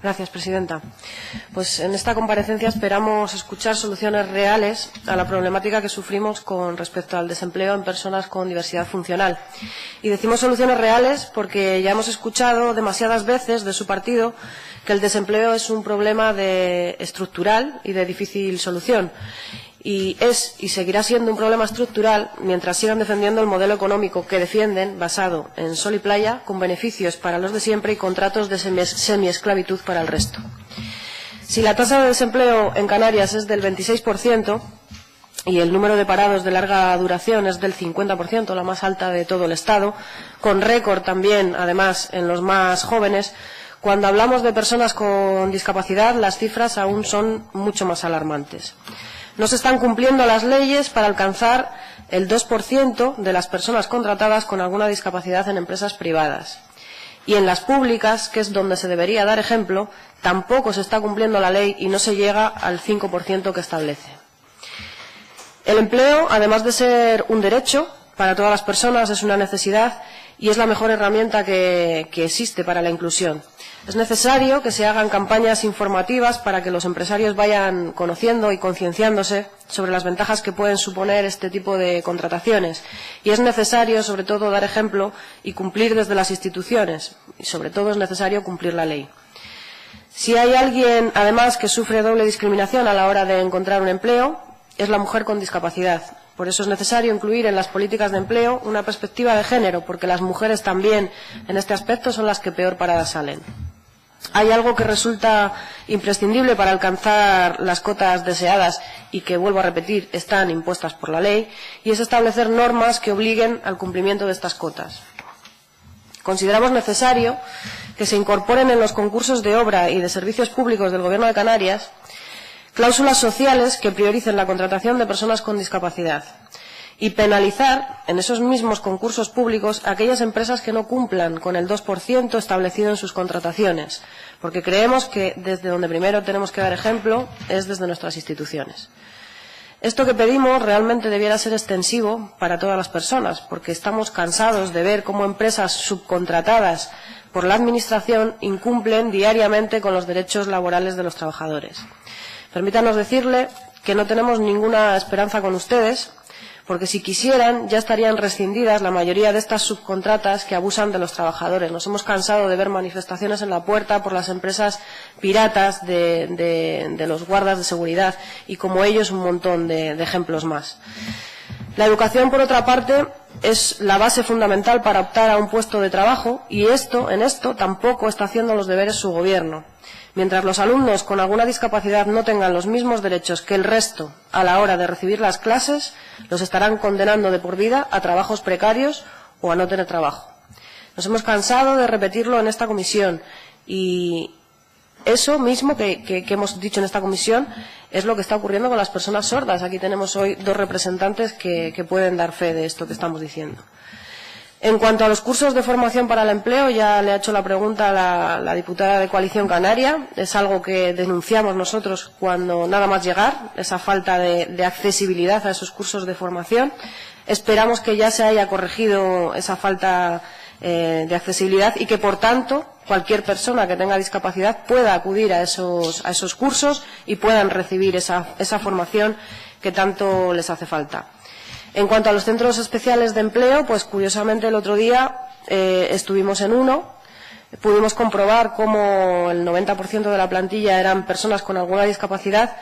Gracias, presidenta. Pues en esta comparecencia esperamos escuchar soluciones reales a la problemática que sufrimos con respecto al desempleo en personas con diversidad funcional. Y decimos soluciones reales porque ya hemos escuchado demasiadas veces de su partido que el desempleo es un problema estructural y de difícil solución. Y es y seguirá siendo un problema estructural mientras sigan defendiendo el modelo económico que defienden, basado en sol y playa, con beneficios para los de siempre y contratos de semiesclavitud para el resto. Si la tasa de desempleo en Canarias es del 26% y el número de parados de larga duración es del 50%, la más alta de todo el Estado, con récord también, además, en los más jóvenes, cuando hablamos de personas con discapacidad, las cifras aún son mucho más alarmantes. No se están cumpliendo las leyes para alcanzar el 2% de las personas contratadas con alguna discapacidad en empresas privadas. Y en las públicas, que es donde se debería dar ejemplo, tampoco se está cumpliendo la ley y no se llega al 5% que establece. El empleo, además de ser un derecho para todas las personas, es una necesidad y es la mejor herramienta que existe para la inclusión. Es necesario que se hagan campañas informativas para que los empresarios vayan conociendo y concienciándose sobre las ventajas que pueden suponer este tipo de contrataciones. Y es necesario, sobre todo, dar ejemplo y cumplir desde las instituciones. Y, sobre todo, es necesario cumplir la ley. Si hay alguien, además, que sufre doble discriminación a la hora de encontrar un empleo, es la mujer con discapacidad. Por eso es necesario incluir en las políticas de empleo una perspectiva de género, porque las mujeres también, en este aspecto, son las que peor paradas salen. Hay algo que resulta imprescindible para alcanzar las cotas deseadas y que, vuelvo a repetir, están impuestas por la ley, y es establecer normas que obliguen al cumplimiento de estas cotas. Consideramos necesario que se incorporen en los concursos de obra y de servicios públicos del Gobierno de Canarias cláusulas sociales que prioricen la contratación de personas con discapacidad y penalizar en esos mismos concursos públicos a aquellas empresas que no cumplan con el 2% establecido en sus contrataciones, porque creemos que desde donde primero tenemos que dar ejemplo es desde nuestras instituciones. Esto que pedimos realmente debiera ser extensivo para todas las personas, porque estamos cansados de ver cómo empresas subcontratadas por la Administración incumplen diariamente con los derechos laborales de los trabajadores. Permítanos decirle que no tenemos ninguna esperanza con ustedes, porque si quisieran ya estarían rescindidas la mayoría de estas subcontratas que abusan de los trabajadores. Nos hemos cansado de ver manifestaciones en la puerta por las empresas piratas de los guardas de seguridad y, como ellos, un montón de ejemplos más. La educación, por otra parte, es la base fundamental para optar a un puesto de trabajo y en esto tampoco está haciendo los deberes su Gobierno. Mientras los alumnos con alguna discapacidad no tengan los mismos derechos que el resto a la hora de recibir las clases, los estarán condenando de por vida a trabajos precarios o a no tener trabajo. Nos hemos cansado de repetirlo en esta comisión y eso mismo que hemos dicho en esta comisión es lo que está ocurriendo con las personas sordas. Aquí tenemos hoy dos representantes que pueden dar fe de esto que estamos diciendo. En cuanto a los cursos de formación para el empleo, ya le ha hecho la pregunta a la diputada de Coalición Canaria. Es algo que denunciamos nosotros cuando nada más llegar, esa falta de accesibilidad a esos cursos de formación. Esperamos que ya se haya corregido esa falta de accesibilidad y que, por tanto, cualquier persona que tenga discapacidad pueda acudir a esos cursos y puedan recibir esa formación que tanto les hace falta. En cuanto a los centros especiales de empleo, pues curiosamente el otro día estuvimos en uno, pudimos comprobar cómo el 90% de la plantilla eran personas con alguna discapacidad,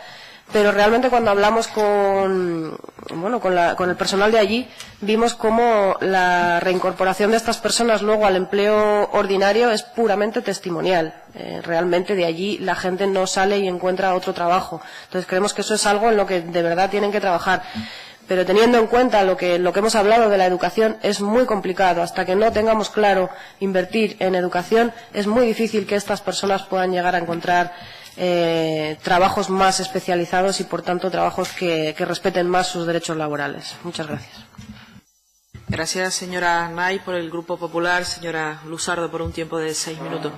pero realmente cuando hablamos con el personal de allí, vimos cómo la reincorporación de estas personas luego al empleo ordinario es puramente testimonial. Realmente de allí la gente no sale y encuentra otro trabajo. Entonces creemos que eso es algo en lo que de verdad tienen que trabajar. Pero teniendo en cuenta lo que hemos hablado de la educación, es muy complicado. Hasta que no tengamos claro invertir en educación, es muy difícil que estas personas puedan llegar a encontrar trabajos más especializados y, por tanto, trabajos que respeten más sus derechos laborales. Muchas gracias. Gracias, señora Nay. Por el Grupo Popular, señora Luzardo, por un tiempo de 6 minutos.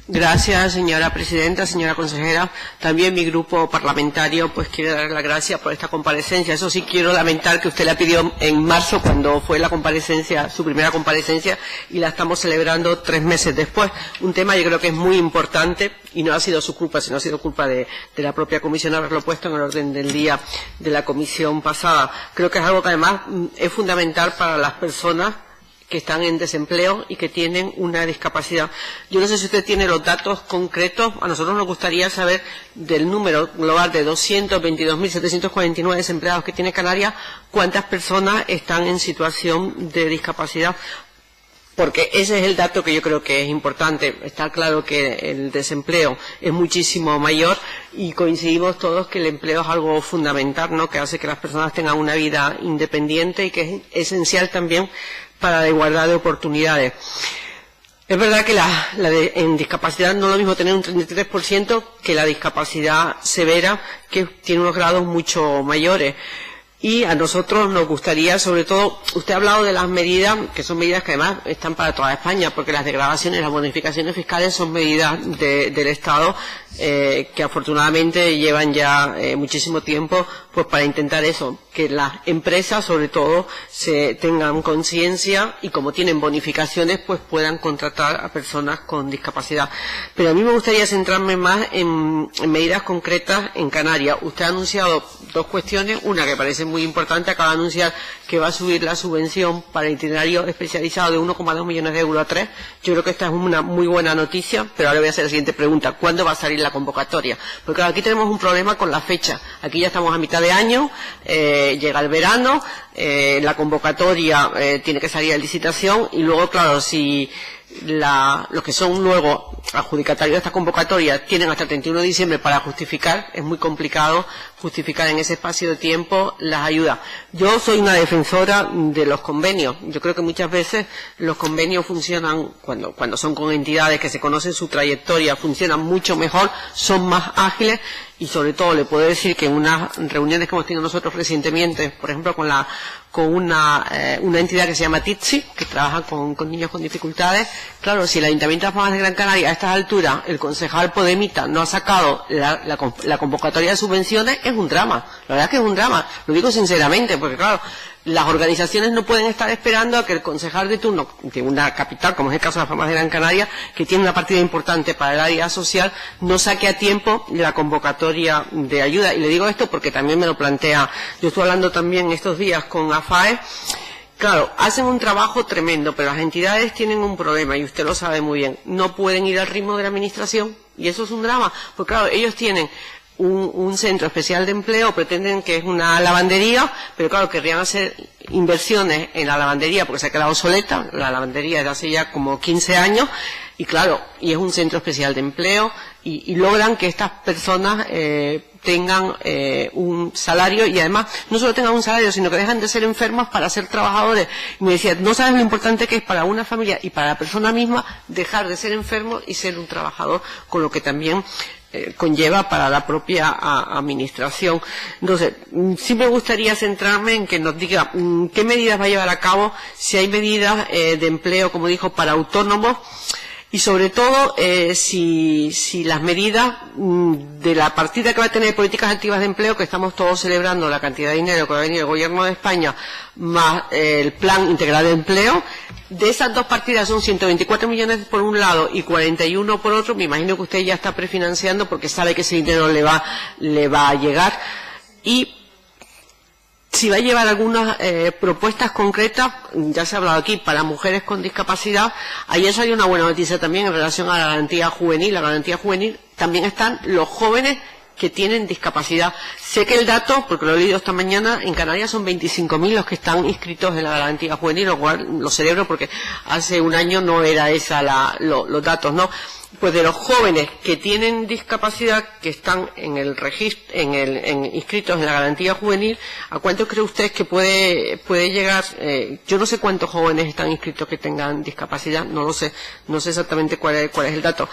Gracias, señora presidenta, señora consejera. También mi grupo parlamentario pues quiere dar las gracias por esta comparecencia. Eso sí, quiero lamentar que usted la pidió en marzo, cuando fue la comparecencia, su primera comparecencia, y la estamos celebrando 3 meses después. Un tema yo creo que es muy importante y no ha sido su culpa, sino ha sido culpa de la propia comisión haberlo puesto en el orden del día de la comisión pasada. Creo que es algo que además es fundamental para las personas que están en desempleo y que tienen una discapacidad. Yo no sé si usted tiene los datos concretos. A nosotros nos gustaría saber del número global de 222.749 desempleados que tiene Canarias, cuántas personas están en situación de discapacidad, porque ese es el dato que yo creo que es importante. Está claro que el desempleo es muchísimo mayor y coincidimos todos que el empleo es algo fundamental, ¿no?, que hace que las personas tengan una vida independiente y que es esencial también para la igualdad de oportunidades. Es verdad que en discapacidad no es lo mismo tener un 33% que la discapacidad severa, que tiene unos grados mucho mayores. Y a nosotros nos gustaría, sobre todo, usted ha hablado de las medidas, que son medidas que además están para toda España, porque las degradaciones, las bonificaciones fiscales son medidas del Estado que afortunadamente llevan ya muchísimo tiempo pues para intentar eso, que las empresas sobre todo se tengan conciencia y como tienen bonificaciones pues puedan contratar a personas con discapacidad. Pero a mí me gustaría centrarme más en medidas concretas en Canarias. Usted ha anunciado 2 cuestiones, una que parece muy importante, acaba de anunciar que va a subir la subvención para itinerario especializado de 1,2 millones de euros a 3. Yo creo que esta es una muy buena noticia, pero ahora voy a hacer la siguiente pregunta: ¿cuándo va a salir la convocatoria? Porque claro, aquí tenemos un problema con la fecha. Aquí ya estamos a mitad de año, llega el verano, la convocatoria tiene que salir a licitación y luego, claro, si los que son luego adjudicatarios de esta convocatoria tienen hasta el 31 de diciembre para justificar, es muy complicado justificar en ese espacio de tiempo las ayudas. Yo soy una defensora de los convenios. Yo creo que muchas veces los convenios funcionan, cuando son con entidades que se conocen su trayectoria, funcionan mucho mejor, son más ágiles y sobre todo le puedo decir que en unas reuniones que hemos tenido nosotros recientemente, por ejemplo con una entidad que se llama TITSI, que trabaja con niños con dificultades. Claro, si el Ayuntamiento de Las Palmas de Gran Canaria a estas alturas, el concejal Podemita no ha sacado la convocatoria de subvenciones, es un drama. La verdad es que es un drama, lo digo sinceramente, porque claro, las organizaciones no pueden estar esperando a que el concejal de turno de una capital, como es el caso de Las Palmas de Gran Canaria, que tiene una partida importante para el área social, no saque a tiempo la convocatoria de ayuda. Y le digo esto porque también me lo plantea. Yo estoy hablando también estos días con AFAE. Claro, hacen un trabajo tremendo, pero las entidades tienen un problema, y usted lo sabe muy bien. No pueden ir al ritmo de la administración, y eso es un drama. Porque claro, ellos tienen un centro especial de empleo, pretenden que es una lavandería, pero claro, querrían hacer inversiones en la lavandería porque se ha quedado obsoleta, la lavandería desde hace ya como 15 años, y claro, y es un centro especial de empleo, y logran que estas personas tengan un salario, y además no solo tengan un salario, sino que dejan de ser enfermas para ser trabajadores. Y me decía, no sabes lo importante que es para una familia y para la persona misma dejar de ser enfermo y ser un trabajador, con lo que también conlleva para la propia administración. Entonces, sí me gustaría centrarme en que nos diga qué medidas va a llevar a cabo, si hay medidas de empleo, como dijo, para autónomos, y sobre todo si las medidas de la partida que va a tener políticas activas de empleo, que estamos todos celebrando la cantidad de dinero que va a venir el Gobierno de España, más el Plan Integral de Empleo. De esas 2 partidas son 124 millones por un lado y 41 por otro. Me imagino que usted ya está prefinanciando porque sabe que ese dinero le va a llegar. Y si va a llevar algunas propuestas concretas, ya se ha hablado aquí, para mujeres con discapacidad. Ayer salió una buena noticia también en relación a la garantía juvenil. La garantía juvenil también están los jóvenes que tienen discapacidad. Sé que el dato, porque lo he leído esta mañana, en Canarias son 25.000 los que están inscritos en la garantía juvenil, lo cual lo celebro porque hace un año no era esa los datos, ¿no? Pues de los jóvenes que tienen discapacidad, que están en el registro, inscritos en la garantía juvenil, ¿a cuántos cree usted que puede llegar? Yo no sé cuántos jóvenes están inscritos que tengan discapacidad, no lo sé, no sé exactamente cuál es el dato.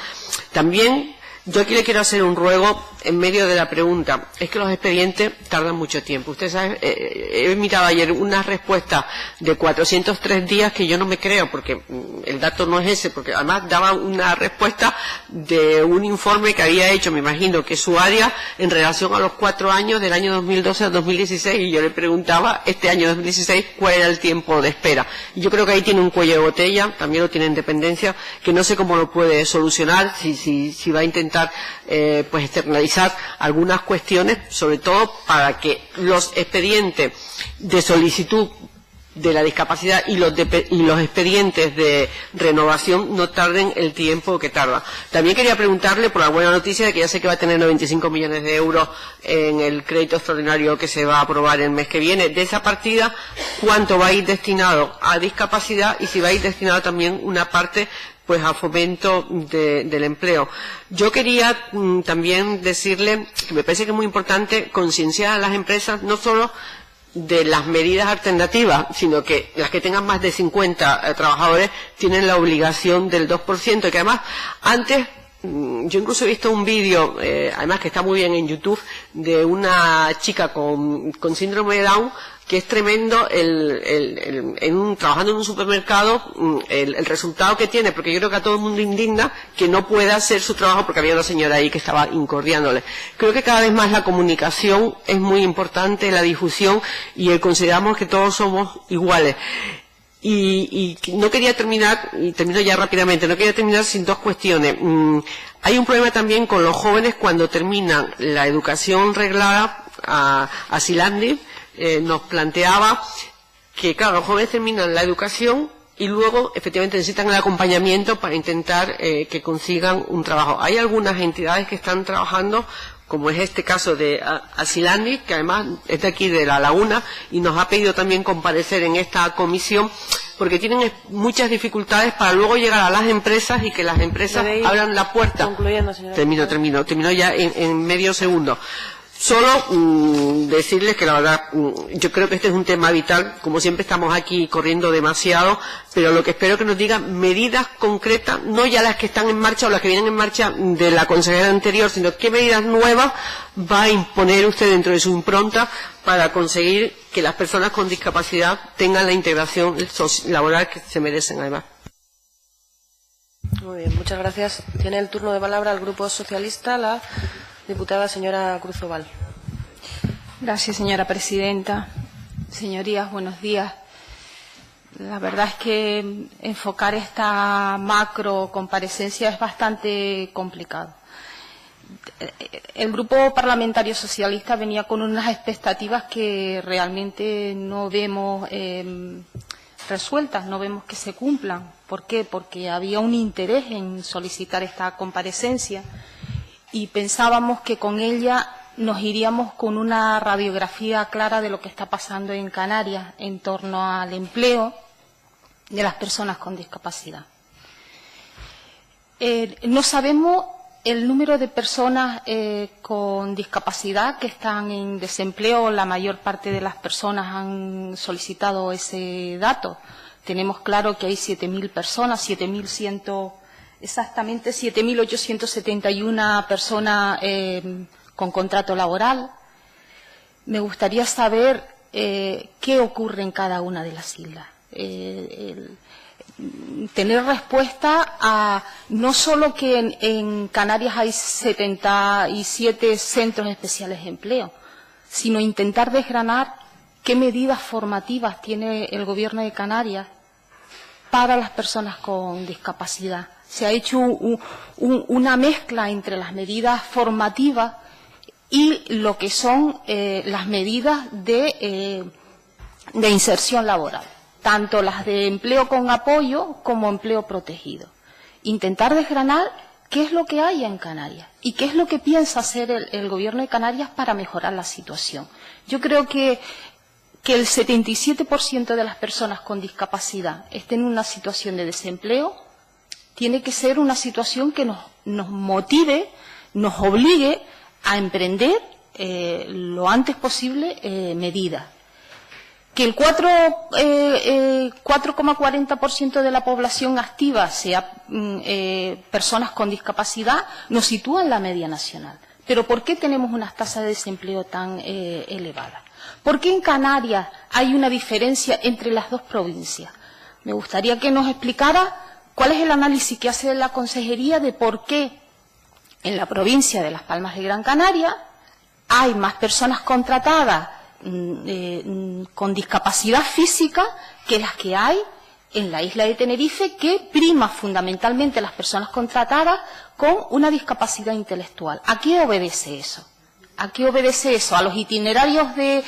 También yo aquí le quiero hacer un ruego en medio de la pregunta. Es que los expedientes tardan mucho tiempo. Usted sabe, he mirado ayer una respuesta de 403 días que yo no me creo, porque el dato no es ese, porque además daba una respuesta de un informe que había hecho, me imagino, que su área en relación a los 4 años del año 2012 al 2016, y yo le preguntaba, este año 2016, cuál era el tiempo de espera. Y yo creo que ahí tiene un cuello de botella, también lo tiene en dependencia, que no sé cómo lo puede solucionar, si va a intentar pues externalizar algunas cuestiones, sobre todo para que los expedientes de solicitud de la discapacidad y los expedientes de renovación no tarden el tiempo que tarda. También quería preguntarle por la buena noticia de que ya sé que va a tener 95 millones de euros en el crédito extraordinario que se va a aprobar el mes que viene. De esa partida, ¿cuánto va a ir destinado a discapacidad y si va a ir destinado también una parte pues a fomento del empleo? Yo quería también decirle que me parece que es muy importante concienciar a las empresas no solo de las medidas alternativas, sino que las que tengan más de 50 trabajadores tienen la obligación del 2%, que además antes, yo incluso he visto un vídeo, además que está muy bien en YouTube, de una chica con síndrome de Down, que es tremendo trabajando en un supermercado el resultado que tiene, porque yo creo que a todo el mundo indigna que no pueda hacer su trabajo porque había una señora ahí que estaba incordiándole. Creo que cada vez más la comunicación es muy importante, la difusión, y consideramos que todos somos iguales. Y no quería terminar, y termino ya rápidamente, no quería terminar sin dos cuestiones. Hay un problema también con los jóvenes cuando terminan la educación reglada a Silandi. Nos planteaba que, claro, los jóvenes terminan la educación y luego, efectivamente, necesitan el acompañamiento para intentar que consigan un trabajo. Hay algunas entidades que están trabajando, como es este caso de Asilandi, que además es de aquí de La Laguna, y nos ha pedido también comparecer en esta comisión, porque tienen muchas dificultades para luego llegar a las empresas y que las empresas abran la puerta. Concluyendo, señora. Termino ya en medio segundo. Solo decirles que la verdad, yo creo que este es un tema vital, como siempre estamos aquí corriendo demasiado, pero lo que espero que nos digan medidas concretas, no ya las que están en marcha o las que vienen en marcha de la consejera anterior, sino qué medidas nuevas va a imponer usted dentro de su impronta para conseguir que las personas con discapacidad tengan la integración laboral que se merecen además. Muy bien, muchas gracias. Tiene el turno de palabra el Grupo Socialista, la diputada señora Cruz-Oval. Gracias, señora presidenta. Señorías, buenos días. La verdad es que enfocar esta macro comparecencia es bastante complicado. El Grupo Parlamentario Socialista venía con unas expectativas que realmente no vemos resueltas, no vemos que se cumplan. ¿Por qué? Porque había un interés en solicitar esta comparecencia y pensábamos que con ella nos iríamos con una radiografía clara de lo que está pasando en Canarias en torno al empleo de las personas con discapacidad. No sabemos el número de personas con discapacidad que están en desempleo. La mayor parte de las personas han solicitado ese dato. Tenemos claro que hay 7.000 personas, 7.871 personas con contrato laboral. Me gustaría saber qué ocurre en cada una de las islas. Tener respuesta a no solo que en Canarias hay 77 centros especiales de empleo, sino intentar desgranar qué medidas formativas tiene el Gobierno de Canarias para las personas con discapacidad. Se ha hecho una mezcla entre las medidas formativas y lo que son las medidas de inserción laboral, tanto las de empleo con apoyo como empleo protegido. Intentar desgranar qué es lo que hay en Canarias y qué es lo que piensa hacer el Gobierno de Canarias para mejorar la situación. Yo creo que el 77% de las personas con discapacidad estén en una situación de desempleo tiene que ser una situación que nos motive, nos obligue a emprender lo antes posible medidas. Que el 4,40% de la población activa sea personas con discapacidad nos sitúa en la media nacional. Pero ¿por qué tenemos unas tasas de desempleo tan elevadas? ¿Por qué en Canarias hay una diferencia entre las dos provincias? Me gustaría que nos explicara cuál es el análisis que hace la Consejería de por qué en la provincia de Las Palmas de Gran Canaria hay más personas contratadas con discapacidad física que las que hay en la isla de Tenerife, que prima fundamentalmente las personas contratadas con una discapacidad intelectual. ¿A qué obedece eso? ¿A qué obedece eso? A los itinerarios de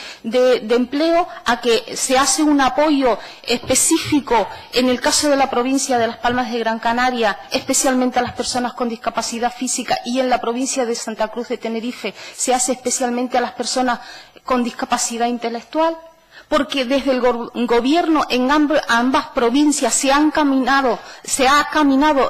empleo, a que se hace un apoyo específico en el caso de la provincia de Las Palmas de Gran Canaria, especialmente a las personas con discapacidad física, y en la provincia de Santa Cruz de Tenerife se hace especialmente a las personas con discapacidad intelectual. Porque desde el gobierno en ambas provincias se ha caminado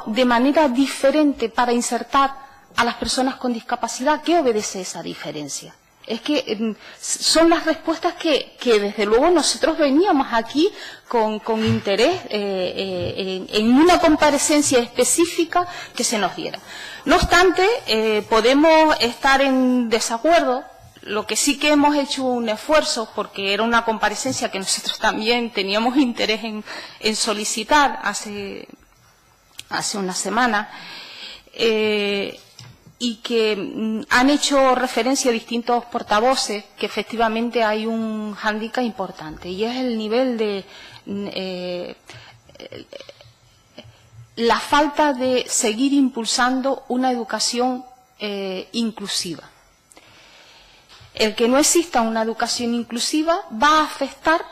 de manera diferente para insertar a las personas con discapacidad. ¿Qué obedece esa diferencia? Es que son las respuestas que desde luego nosotros veníamos aquí con interés en una comparecencia específica que se nos diera. No obstante, podemos estar en desacuerdo. Lo que sí que hemos hecho un esfuerzo, porque era una comparecencia que nosotros también teníamos interés en solicitar hace una semana, y que han hecho referencia a distintos portavoces que efectivamente hay un hándicap importante, y es el nivel de la falta de seguir impulsando una educación inclusiva. El que no exista una educación inclusiva va a afectar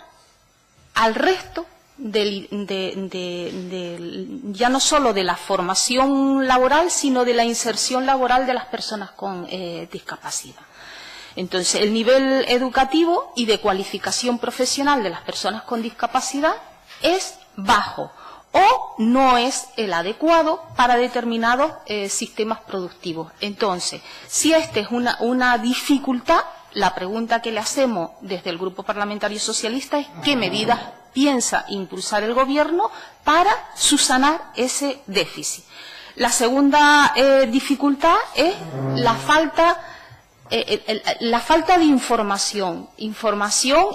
al resto ya no solo de la formación laboral, sino de la inserción laboral de las personas con discapacidad. Entonces, el nivel educativo y de cualificación profesional de las personas con discapacidad es bajo o no es el adecuado para determinados sistemas productivos. Entonces, si esta es una dificultad, la pregunta que le hacemos desde el Grupo Parlamentario Socialista es ¿qué medidas piensa impulsar el Gobierno para subsanar ese déficit? La segunda dificultad es la falta de información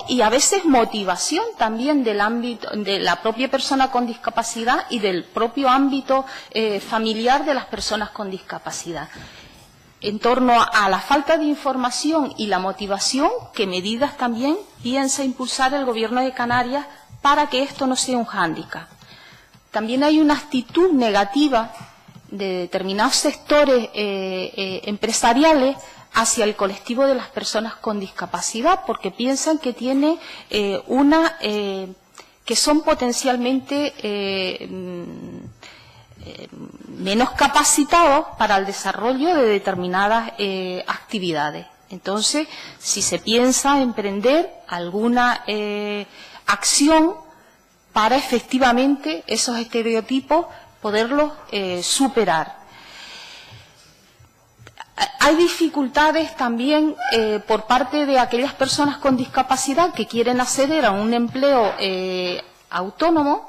y a veces motivación también del ámbito de la propia persona con discapacidad y del propio ámbito familiar de las personas con discapacidad. En torno a la falta de información y la motivación, ¿qué medidas también piensa impulsar el Gobierno de Canarias para que esto no sea un hándicap? También hay una actitud negativa de determinados sectores empresariales hacia el colectivo de las personas con discapacidad, porque piensan que tiene que son potencialmente menos capacitados para el desarrollo de determinadas actividades. Entonces, si se piensa emprender alguna acción para efectivamente esos estereotipos poderlos superar. Hay dificultades también por parte de aquellas personas con discapacidad que quieren acceder a un empleo autónomo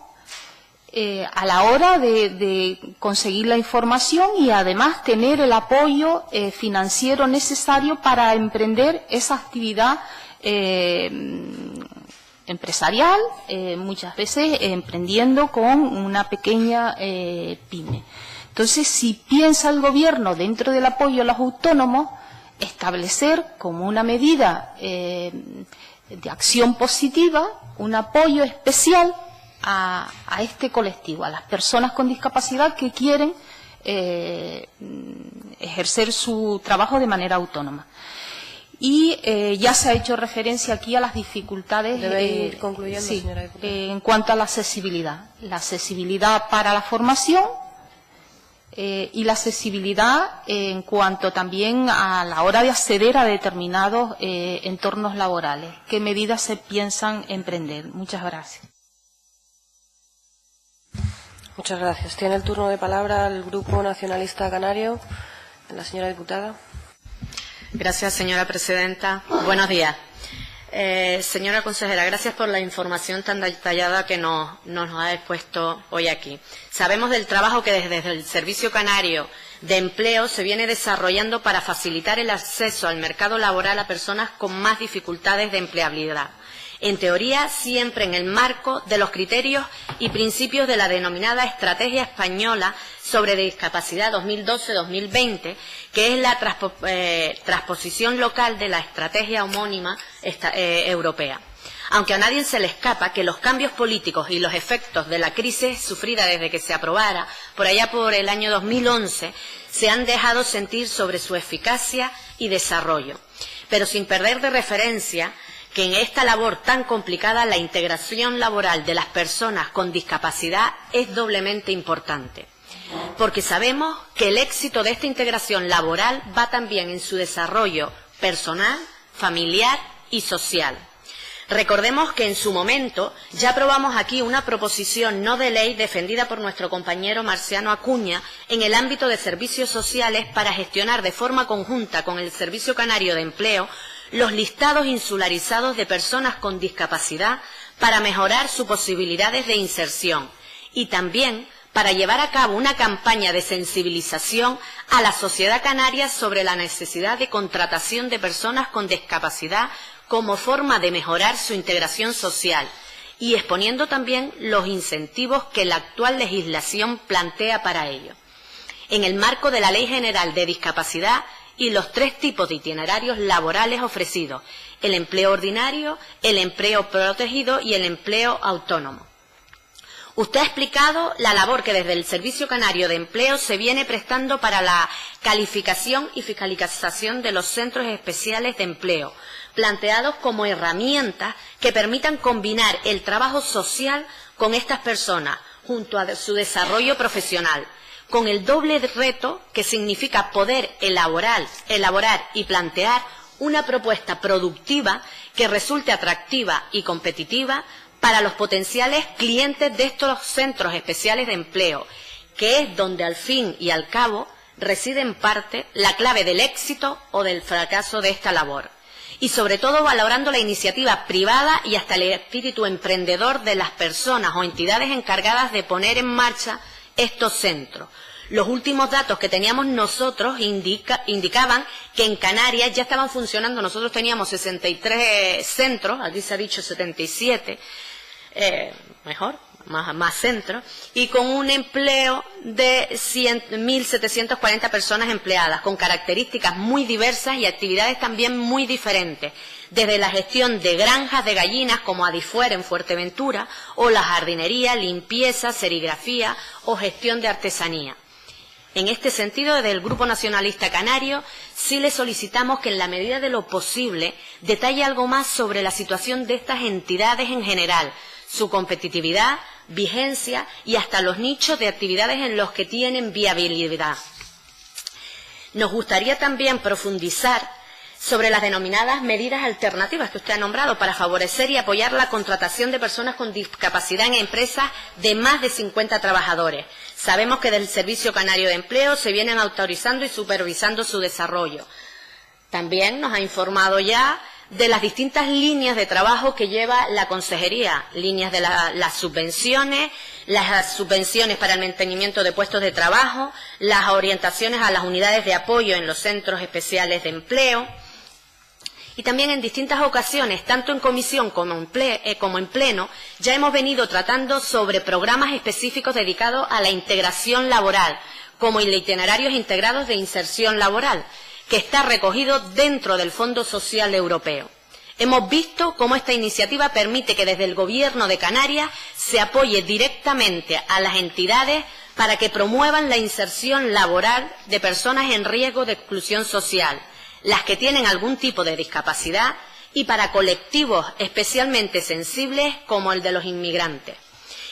a la hora de conseguir la información y además tener el apoyo financiero necesario para emprender esa actividad empresarial, muchas veces emprendiendo con una pequeña pyme. Entonces, si piensa el Gobierno, dentro del apoyo a los autónomos, establecer como una medida de acción positiva un apoyo especial a este colectivo, a las personas con discapacidad que quieren ejercer su trabajo de manera autónoma. Y ya se ha hecho referencia aquí a las dificultades. Debe ir concluyendo, sí, señora diputada. En cuanto a la accesibilidad para la formación y la accesibilidad en cuanto también a la hora de acceder a determinados entornos laborales. ¿Qué medidas se piensan emprender? Muchas gracias. Muchas gracias. Tiene el turno de palabra el Grupo Nacionalista Canario, la señora diputada. Gracias, señora presidenta. Buenos días. Señora consejera, gracias por la información tan detallada que nos ha expuesto hoy aquí. Sabemos del trabajo que desde el Servicio Canario de Empleo se viene desarrollando para facilitar el acceso al mercado laboral a personas con más dificultades de empleabilidad. En teoría, siempre en el marco de los criterios y principios de la denominada Estrategia Española sobre Discapacidad 2012-2020, que es la transposición local de la estrategia homónima europea. Aunque a nadie se le escapa que los cambios políticos y los efectos de la crisis sufrida desde que se aprobara, por allá por el año 2011, se han dejado sentir sobre su eficacia y desarrollo. Pero sin perder de referencia que en esta labor tan complicada la integración laboral de las personas con discapacidad es doblemente importante, porque sabemos que el éxito de esta integración laboral va también en su desarrollo personal, familiar y social. Recordemos que en su momento ya aprobamos aquí una proposición no de ley defendida por nuestro compañero Marciano Acuña en el ámbito de servicios sociales para gestionar de forma conjunta con el Servicio Canario de Empleo los listados insularizados de personas con discapacidad para mejorar sus posibilidades de inserción y también para llevar a cabo una campaña de sensibilización a la sociedad canaria sobre la necesidad de contratación de personas con discapacidad como forma de mejorar su integración social y exponiendo también los incentivos que la actual legislación plantea para ello. En el marco de la Ley General de Discapacidad y los 3 tipos de itinerarios laborales ofrecidos, el empleo ordinario, el empleo protegido y el empleo autónomo. Usted ha explicado la labor que desde el Servicio Canario de Empleo se viene prestando para la calificación y fiscalización de los centros especiales de empleo, planteados como herramientas que permitan combinar el trabajo social con estas personas, junto a su desarrollo profesional, con el doble reto que significa poder elaborar y plantear una propuesta productiva que resulte atractiva y competitiva para los potenciales clientes de estos centros especiales de empleo, que es donde al fin y al cabo reside en parte la clave del éxito o del fracaso de esta labor. Y sobre todo valorando la iniciativa privada y hasta el espíritu emprendedor de las personas o entidades encargadas de poner en marcha estos centros. Los últimos datos que teníamos nosotros indicaban que en Canarias ya estaban funcionando, nosotros teníamos 63 centros, aquí se ha dicho 77, más centros, y con un empleo de 1.740 personas empleadas, con características muy diversas y actividades también muy diferentes, desde la gestión de granjas de gallinas como Adifuer en Fuerteventura, o la jardinería, limpieza, serigrafía o gestión de artesanía. En este sentido, desde el Grupo Nacionalista Canario, sí le solicitamos que en la medida de lo posible detalle algo más sobre la situación de estas entidades en general, su competitividad, vigencia y hasta los nichos de actividades en los que tienen viabilidad. Nos gustaría también profundizar sobre las denominadas medidas alternativas que usted ha nombrado para favorecer y apoyar la contratación de personas con discapacidad en empresas de más de 50 trabajadores. Sabemos que del Servicio Canario de Empleo se vienen autorizando y supervisando su desarrollo. También nos ha informado ya de las distintas líneas de trabajo que lleva la Consejería, líneas de las subvenciones para el mantenimiento de puestos de trabajo, las orientaciones a las unidades de apoyo en los centros especiales de empleo. Y también en distintas ocasiones, tanto en comisión como en pleno, ya hemos venido tratando sobre programas específicos dedicados a la integración laboral, como itinerarios integrados de inserción laboral, que está recogido dentro del Fondo Social Europeo. Hemos visto cómo esta iniciativa permite que desde el Gobierno de Canarias se apoye directamente a las entidades para que promuevan la inserción laboral de personas en riesgo de exclusión social, las que tienen algún tipo de discapacidad y para colectivos especialmente sensibles como el de los inmigrantes.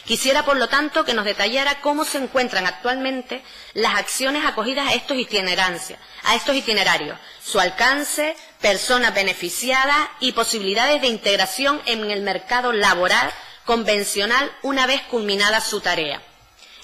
Quisiera, por lo tanto, que nos detallara cómo se encuentran actualmente las acciones acogidas a estos itinerarios, su alcance, personas beneficiadas y posibilidades de integración en el mercado laboral convencional una vez culminada su tarea.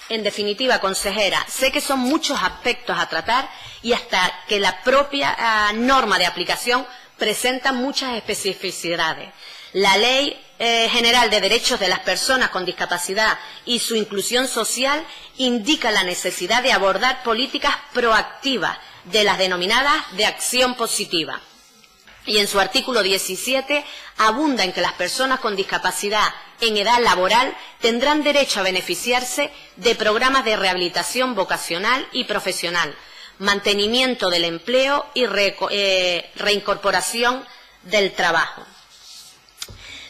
En definitiva, consejera, sé que son muchos aspectos a tratar y hasta que la propia norma de aplicación presenta muchas especificidades. La ley General de Derechos de las Personas con Discapacidad y su inclusión social indica la necesidad de abordar políticas proactivas de las denominadas de acción positiva. Y en su artículo 17 abunda en que las personas con discapacidad en edad laboral tendrán derecho a beneficiarse de programas de rehabilitación vocacional y profesional, mantenimiento del empleo y reincorporación del trabajo.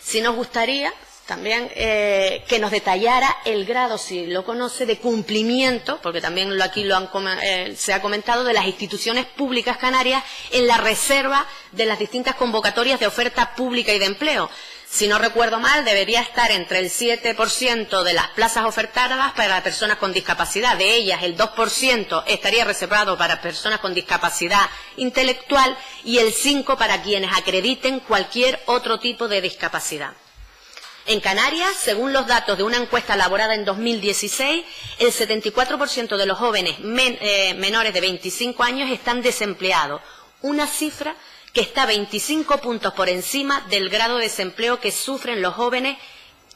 Sí nos gustaría también que nos detallara el grado, si lo conoce, de cumplimiento, porque también aquí se ha comentado, de las instituciones públicas canarias en la reserva de las distintas convocatorias de oferta pública y de empleo. Si no recuerdo mal, debería estar entre el 7% de las plazas ofertadas para personas con discapacidad. De ellas, el 2% estaría reservado para personas con discapacidad intelectual y el 5% para quienes acrediten cualquier otro tipo de discapacidad. En Canarias, según los datos de una encuesta elaborada en 2016, el 74% de los jóvenes menores de 25 años están desempleados, una cifra que está 25 puntos por encima del grado de desempleo que sufren los jóvenes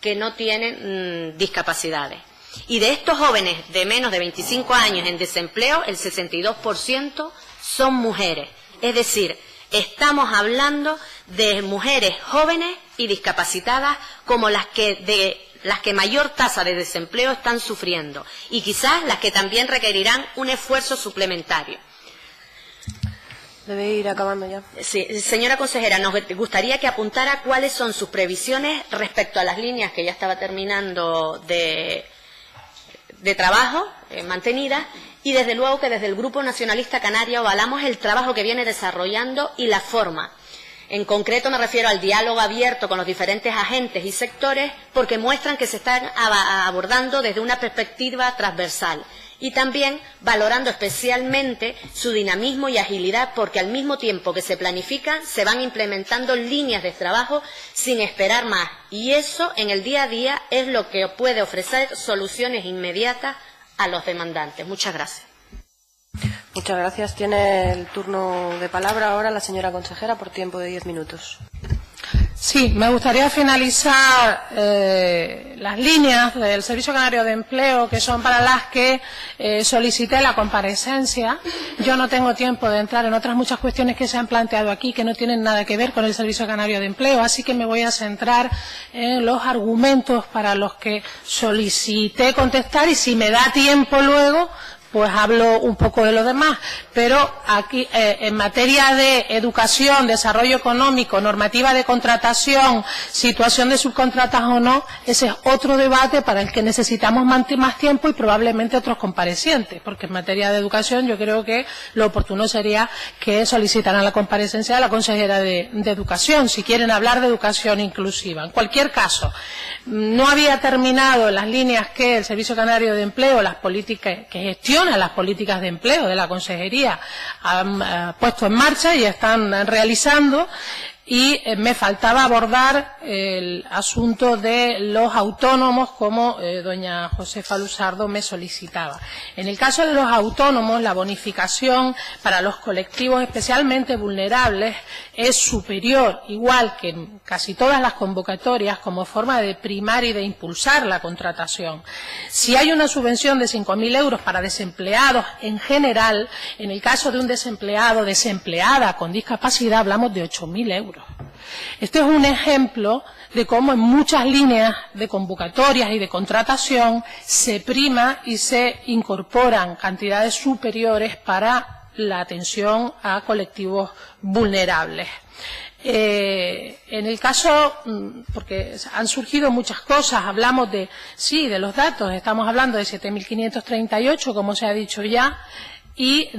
que no tienen discapacidades. Y de estos jóvenes de menos de 25 años en desempleo, el 62% son mujeres. Es decir, estamos hablando de mujeres jóvenes y discapacitadas como las que mayor tasa de desempleo están sufriendo y quizás las que también requerirán un esfuerzo suplementario. Debe ir acabando ya. Sí, señora consejera, nos gustaría que apuntara cuáles son sus previsiones respecto a las líneas que ya estaba terminando de trabajo mantenidas y desde luego que desde el Grupo Nacionalista Canario avalamos el trabajo que viene desarrollando y la forma. En concreto me refiero al diálogo abierto con los diferentes agentes y sectores porque muestran que se están abordando desde una perspectiva transversal y también valorando especialmente su dinamismo y agilidad porque al mismo tiempo que se planifican se van implementando líneas de trabajo sin esperar más y eso en el día a día es lo que puede ofrecer soluciones inmediatas a los demandantes. Muchas gracias. Muchas gracias. Tiene el turno de palabra ahora la señora consejera por tiempo de 10 minutos. Sí, me gustaría finalizar las líneas del Servicio Canario de Empleo, que son para las que solicité la comparecencia. Yo no tengo tiempo de entrar en otras muchas cuestiones que se han planteado aquí, que no tienen nada que ver con el Servicio Canario de Empleo, así que me voy a centrar en los argumentos para los que solicité contestar y si me da tiempo luego, pues hablo un poco de lo demás, pero aquí en materia de educación, desarrollo económico, normativa de contratación, situación de subcontratas o no, ese es otro debate para el que necesitamos más tiempo y probablemente otros comparecientes, porque en materia de educación yo creo que lo oportuno sería que solicitaran la comparecencia de la consejera de Educación, si quieren hablar de educación inclusiva. En cualquier caso, no había terminado las líneas que el Servicio Canario de Empleo, las políticas que gestiona las políticas de empleo de la Consejería han puesto en marcha y están realizando y me faltaba abordar el asunto de los autónomos como doña Josefa Luzardo me solicitaba. En el caso de los autónomos, la bonificación para los colectivos especialmente vulnerables es superior, igual que en casi todas las convocatorias, como forma de primar y de impulsar la contratación. Si hay una subvención de 5.000 euros para desempleados en general, en el caso de un desempleado, desempleada con discapacidad, hablamos de 8.000 euros. Este es un ejemplo de cómo en muchas líneas de convocatorias y de contratación se prima y se incorporan cantidades superiores para la atención a colectivos vulnerables. En el caso, porque han surgido muchas cosas, hablamos de los datos, estamos hablando de 7.538, como se ha dicho ya, y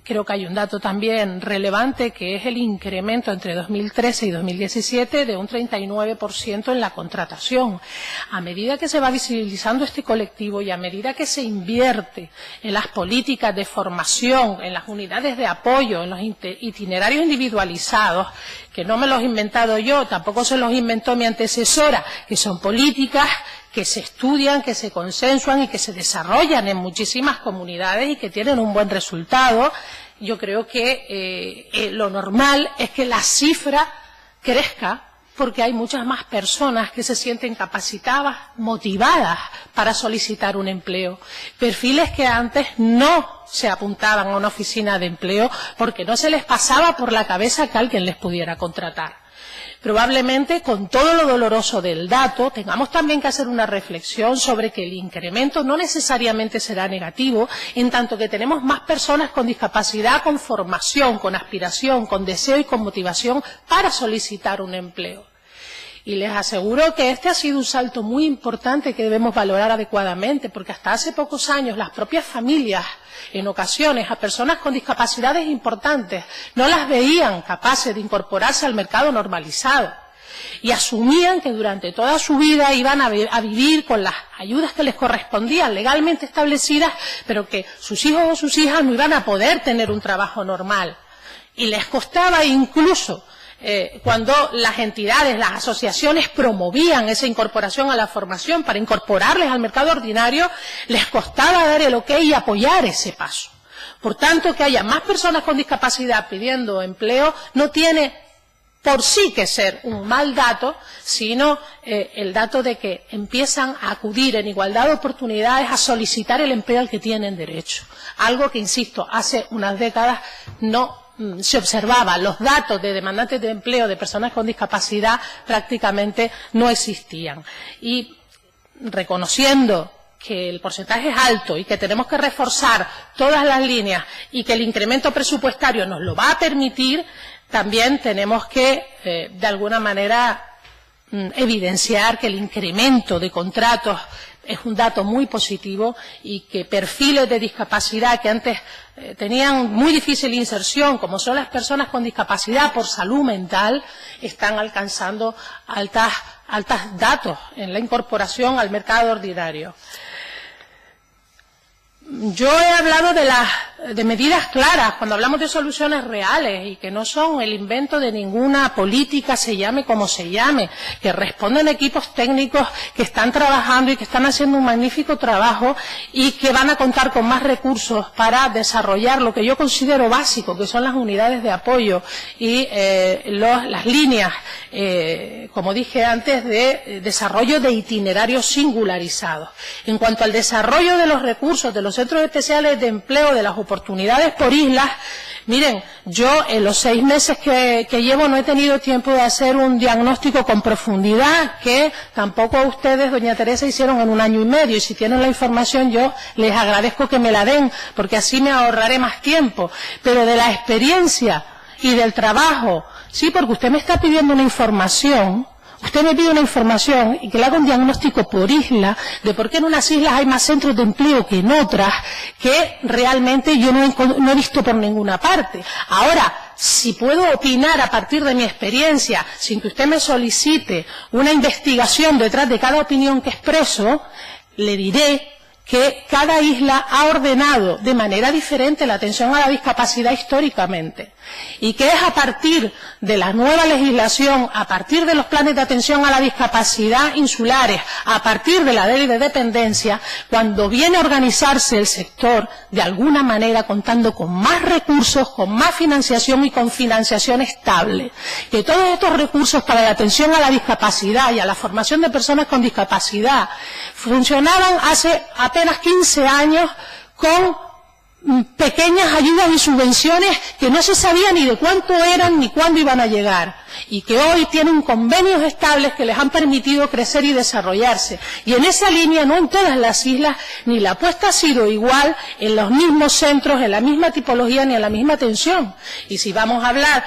creo que hay un dato también relevante que es el incremento entre 2013 y 2017 de un 39% en la contratación. A medida que se va visibilizando este colectivo y a medida que se invierte en las políticas de formación, en las unidades de apoyo, en los itinerarios individualizados, que no me los he inventado yo, tampoco se los inventó mi antecesora, que son políticas que se estudian, que se consensuan y que se desarrollan en muchísimas comunidades y que tienen un buen resultado, yo creo que lo normal es que la cifra crezca porque hay muchas más personas que se sienten capacitadas, motivadas para solicitar un empleo. Perfiles que antes no se apuntaban a una oficina de empleo porque no se les pasaba por la cabeza que alguien les pudiera contratar. Probablemente, con todo lo doloroso del dato, tengamos también que hacer una reflexión sobre que el incremento no necesariamente será negativo, en tanto que tenemos más personas con discapacidad, con formación, con aspiración, con deseo y con motivación para solicitar un empleo. Y les aseguro que este ha sido un salto muy importante que debemos valorar adecuadamente, porque hasta hace pocos años las propias familias, en ocasiones, a personas con discapacidades importantes, no las veían capaces de incorporarse al mercado normalizado y asumían que durante toda su vida iban a vivir con las ayudas que les correspondían legalmente establecidas, pero que sus hijos o sus hijas no iban a poder tener un trabajo normal. Y les costaba incluso cuando las entidades, las asociaciones promovían esa incorporación a la formación para incorporarles al mercado ordinario, les costaba dar el ok y apoyar ese paso. Por tanto, que haya más personas con discapacidad pidiendo empleo no tiene por sí que ser un mal dato, sino el dato de que empiezan a acudir en igualdad de oportunidades a solicitar el empleo al que tienen derecho. Algo que, insisto, hace unas décadas no se observaba. Los datos de demandantes de empleo de personas con discapacidad prácticamente no existían. Y reconociendo que el porcentaje es alto y que tenemos que reforzar todas las líneas y que el incremento presupuestario nos lo va a permitir, también tenemos que, de alguna manera, evidenciar que el incremento de contratos es un dato muy positivo y que perfiles de discapacidad que antes tenían muy difícil inserción, como son las personas con discapacidad por salud mental, están alcanzando altos datos en la incorporación al mercado ordinario. Yo he hablado de medidas claras, cuando hablamos de soluciones reales y que no son el invento de ninguna política, se llame como se llame, que responden equipos técnicos que están trabajando y que están haciendo un magnífico trabajo y que van a contar con más recursos para desarrollar lo que yo considero básico, que son las unidades de apoyo y las líneas, como dije antes, de desarrollo de itinerarios singularizados. En cuanto al desarrollo de los recursos de los centros especiales de empleo, de las oportunidades por islas, miren, yo en los 6 meses que llevo no he tenido tiempo de hacer un diagnóstico con profundidad que tampoco ustedes, doña Teresa, hicieron en 1 año y medio, y si tienen la información yo les agradezco que me la den, porque así me ahorraré más tiempo, pero de la experiencia y del trabajo, sí, porque usted me está pidiendo una información. Usted me pide una información y que le haga un diagnóstico por isla de por qué en unas islas hay más centros de empleo que en otras, que realmente yo no he visto por ninguna parte. Ahora, si puedo opinar a partir de mi experiencia, sin que usted me solicite una investigación detrás de cada opinión que expreso, le diré que cada isla ha ordenado de manera diferente la atención a la discapacidad históricamente y que es a partir de la nueva legislación, a partir de los planes de atención a la discapacidad insulares, a partir de la ley de dependencia, cuando viene a organizarse el sector de alguna manera contando con más recursos, con más financiación y con financiación estable. Que todos estos recursos para la atención a la discapacidad y a la formación de personas con discapacidad funcionaban hace apenas 15 años con pequeñas ayudas y subvenciones que no se sabía ni de cuánto eran ni cuándo iban a llegar, y que hoy tienen convenios estables que les han permitido crecer y desarrollarse. Y en esa línea, no en todas las islas, ni la apuesta ha sido igual en los mismos centros, en la misma tipología, ni en la misma atención. Y si vamos a hablar,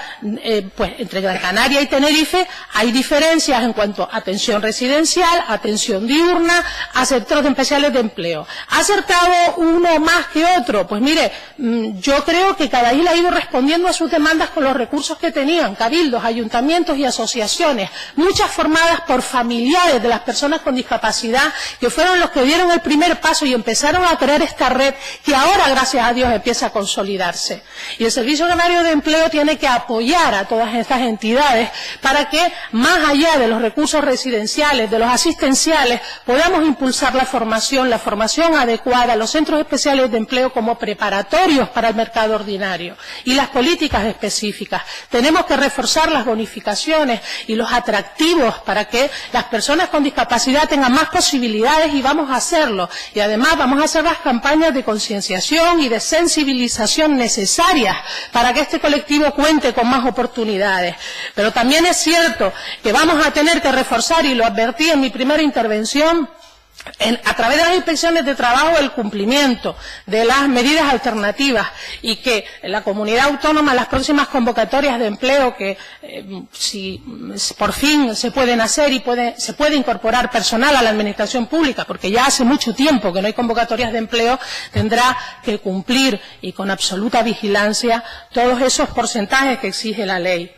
pues entre Gran Canaria y Tenerife, hay diferencias en cuanto a atención residencial, atención diurna, a centros especiales de empleo. ¿Ha acertado uno más que otro? Pues mire, yo creo que cada isla ha ido respondiendo a sus demandas con los recursos que tenían, cabildos, ayuntamientos y asociaciones, muchas formadas por familiares de las personas con discapacidad, que fueron los que dieron el primer paso y empezaron a crear esta red que ahora, gracias a Dios, empieza a consolidarse. Y el Servicio Canario de Empleo tiene que apoyar a todas estas entidades para que, más allá de los recursos residenciales, de los asistenciales, podamos impulsar la formación adecuada, los centros especiales de empleo como preparatorios para el mercado ordinario y las políticas específicas. Tenemos que reforzar las bonificaciones bonificaciones y los atractivos para que las personas con discapacidad tengan más posibilidades, y vamos a hacerlo. Y además vamos a hacer las campañas de concienciación y de sensibilización necesarias para que este colectivo cuente con más oportunidades. Pero también es cierto que vamos a tener que reforzar, y lo advertí en mi primera intervención, a través de las inspecciones de trabajo, el cumplimiento de las medidas alternativas, y que la comunidad autónoma, en las próximas convocatorias de empleo, que si por fin se pueden hacer y se puede incorporar personal a la administración pública, porque ya hace mucho tiempo que no hay convocatorias de empleo, tendrá que cumplir, y con absoluta vigilancia, todos esos porcentajes que exige la ley.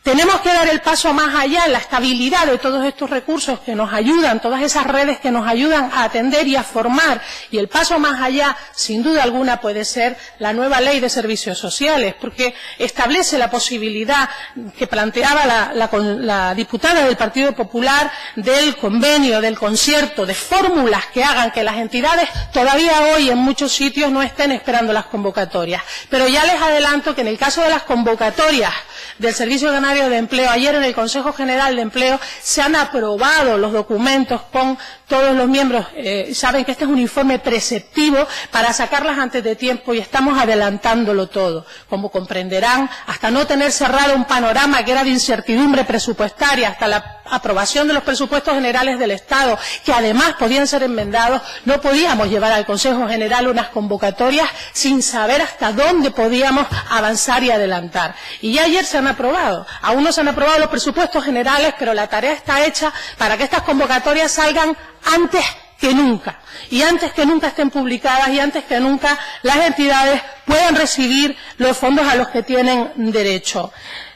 Tenemos que dar el paso más allá en la estabilidad de todos estos recursos que nos ayudan, todas esas redes que nos ayudan a atender y a formar, y el paso más allá, sin duda alguna, puede ser la nueva ley de servicios sociales, porque establece la posibilidad que planteaba la diputada del Partido Popular del convenio, del concierto, de fórmulas que hagan que las entidades todavía hoy en muchos sitios no estén esperando las convocatorias. Pero ya les adelanto que en el caso de las convocatorias del Servicio Canario de Empleo, ayer en el Consejo General de Empleo se han aprobado los documentos con todos los miembros. Saben que este es un informe preceptivo para sacarlas antes de tiempo, y estamos adelantándolo todo. Como comprenderán, hasta no tener cerrado un panorama que era de incertidumbre presupuestaria, hasta la aprobación de los presupuestos generales del Estado, que además podían ser enmendados, no podíamos llevar al Consejo General unas convocatorias sin saber hasta dónde podíamos avanzar y adelantar. Y ya ayer se han aprobado. Aún no se han aprobado los presupuestos generales, pero la tarea está hecha para que estas convocatorias salgan antes que nunca, y antes que nunca estén publicadas, y antes que nunca las entidades puedan recibir los fondos a los que tienen derecho.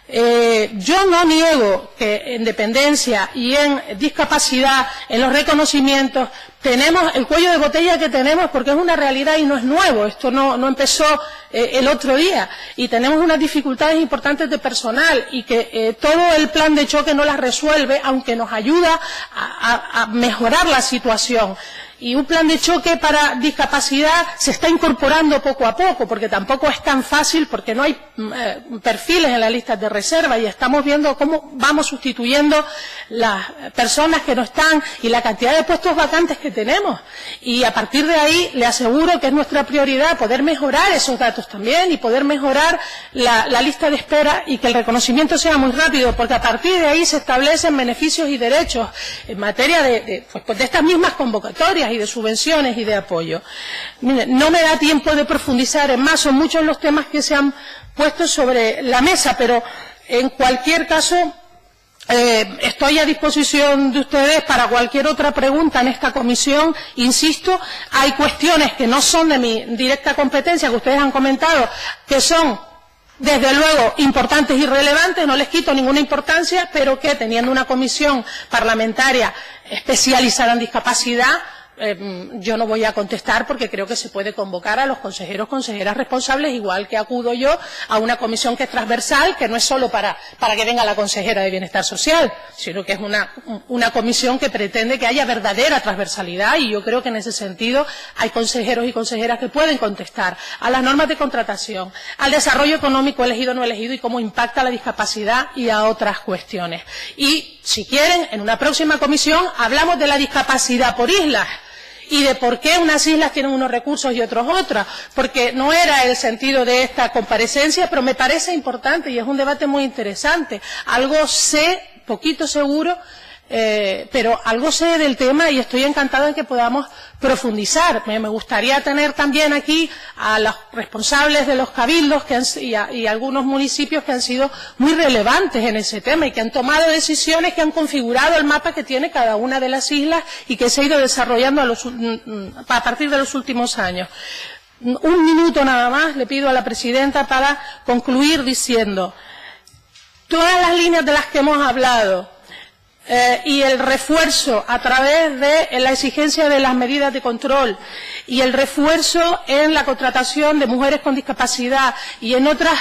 Yo no niego que en dependencia y en discapacidad, en los reconocimientos, tenemos el cuello de botella que tenemos, porque es una realidad y no es nuevo. Esto no empezó el otro día, y tenemos unas dificultades importantes de personal, y que todo el plan de choque no las resuelve, aunque nos ayuda a mejorar la situación. Y un plan de choque para discapacidad se está incorporando poco a poco, porque tampoco es tan fácil, porque no hay perfiles en las listas de reserva, y estamos viendo cómo vamos sustituyendo las personas que no están y la cantidad de puestos vacantes que tenemos. Y a partir de ahí le aseguro que es nuestra prioridad poder mejorar esos datos también, y poder mejorar la lista de espera, y que el reconocimiento sea muy rápido, porque a partir de ahí se establecen beneficios y derechos en materia de estas mismas convocatorias y de subvenciones y de apoyo. Mire, no me da tiempo de profundizar en más, son muchos los temas que se han puesto sobre la mesa, pero en cualquier caso estoy a disposición de ustedes para cualquier otra pregunta en esta comisión. Insisto, hay cuestiones que no son de mi directa competencia, que ustedes han comentado, que son desde luego importantes y relevantes, no les quito ninguna importancia, pero que teniendo una comisión parlamentaria especializada en discapacidad, yo no voy a contestar, porque creo que se puede convocar a los consejeros, consejeras responsables, igual que acudo yo a una comisión que es transversal, que no es solo para que venga la consejera de Bienestar Social, sino que es una comisión que pretende que haya verdadera transversalidad, y yo creo que en ese sentido hay consejeros y consejeras que pueden contestar a las normas de contratación, al desarrollo económico elegido o no elegido, y cómo impacta la discapacidad, y a otras cuestiones. Y si quieren, en una próxima comisión hablamos de la discapacidad por islas, y de por qué unas islas tienen unos recursos y otros otras, porque no era el sentido de esta comparecencia, pero me parece importante y es un debate muy interesante. Algo sé, poquito seguro, pero algo sé del tema, y estoy encantada de que podamos profundizar. Me gustaría tener también aquí a los responsables de los cabildos y algunos municipios que han sido muy relevantes en ese tema, y que han tomado decisiones que han configurado el mapa que tiene cada una de las islas, y que se ha ido desarrollando a partir de los últimos años. Un minuto nada más le pido a la presidenta para concluir diciendo: todas las líneas de las que hemos hablado, y el refuerzo a través de la exigencia de las medidas de control, y el refuerzo en la contratación de mujeres con discapacidad, y en otros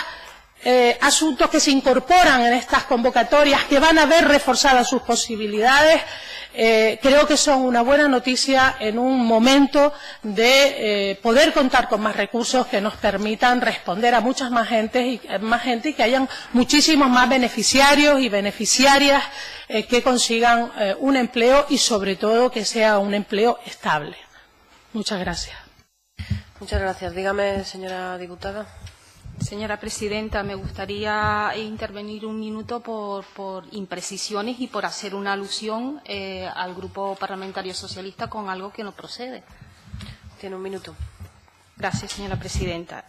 asuntos que se incorporan en estas convocatorias, que van a ver reforzadas sus posibilidades, creo que son una buena noticia en un momento de poder contar con más recursos que nos permitan responder a muchas más gente y que hayan muchísimos más beneficiarios y beneficiarias que consigan un empleo y sobre todo que sea un empleo estable. Muchas gracias. Muchas gracias. Dígame, señora diputada. Señora presidenta, me gustaría intervenir un minuto por imprecisiones y por hacer una alusión al Grupo Parlamentario Socialista con algo que no procede. Tiene un minuto. Gracias, señora presidenta.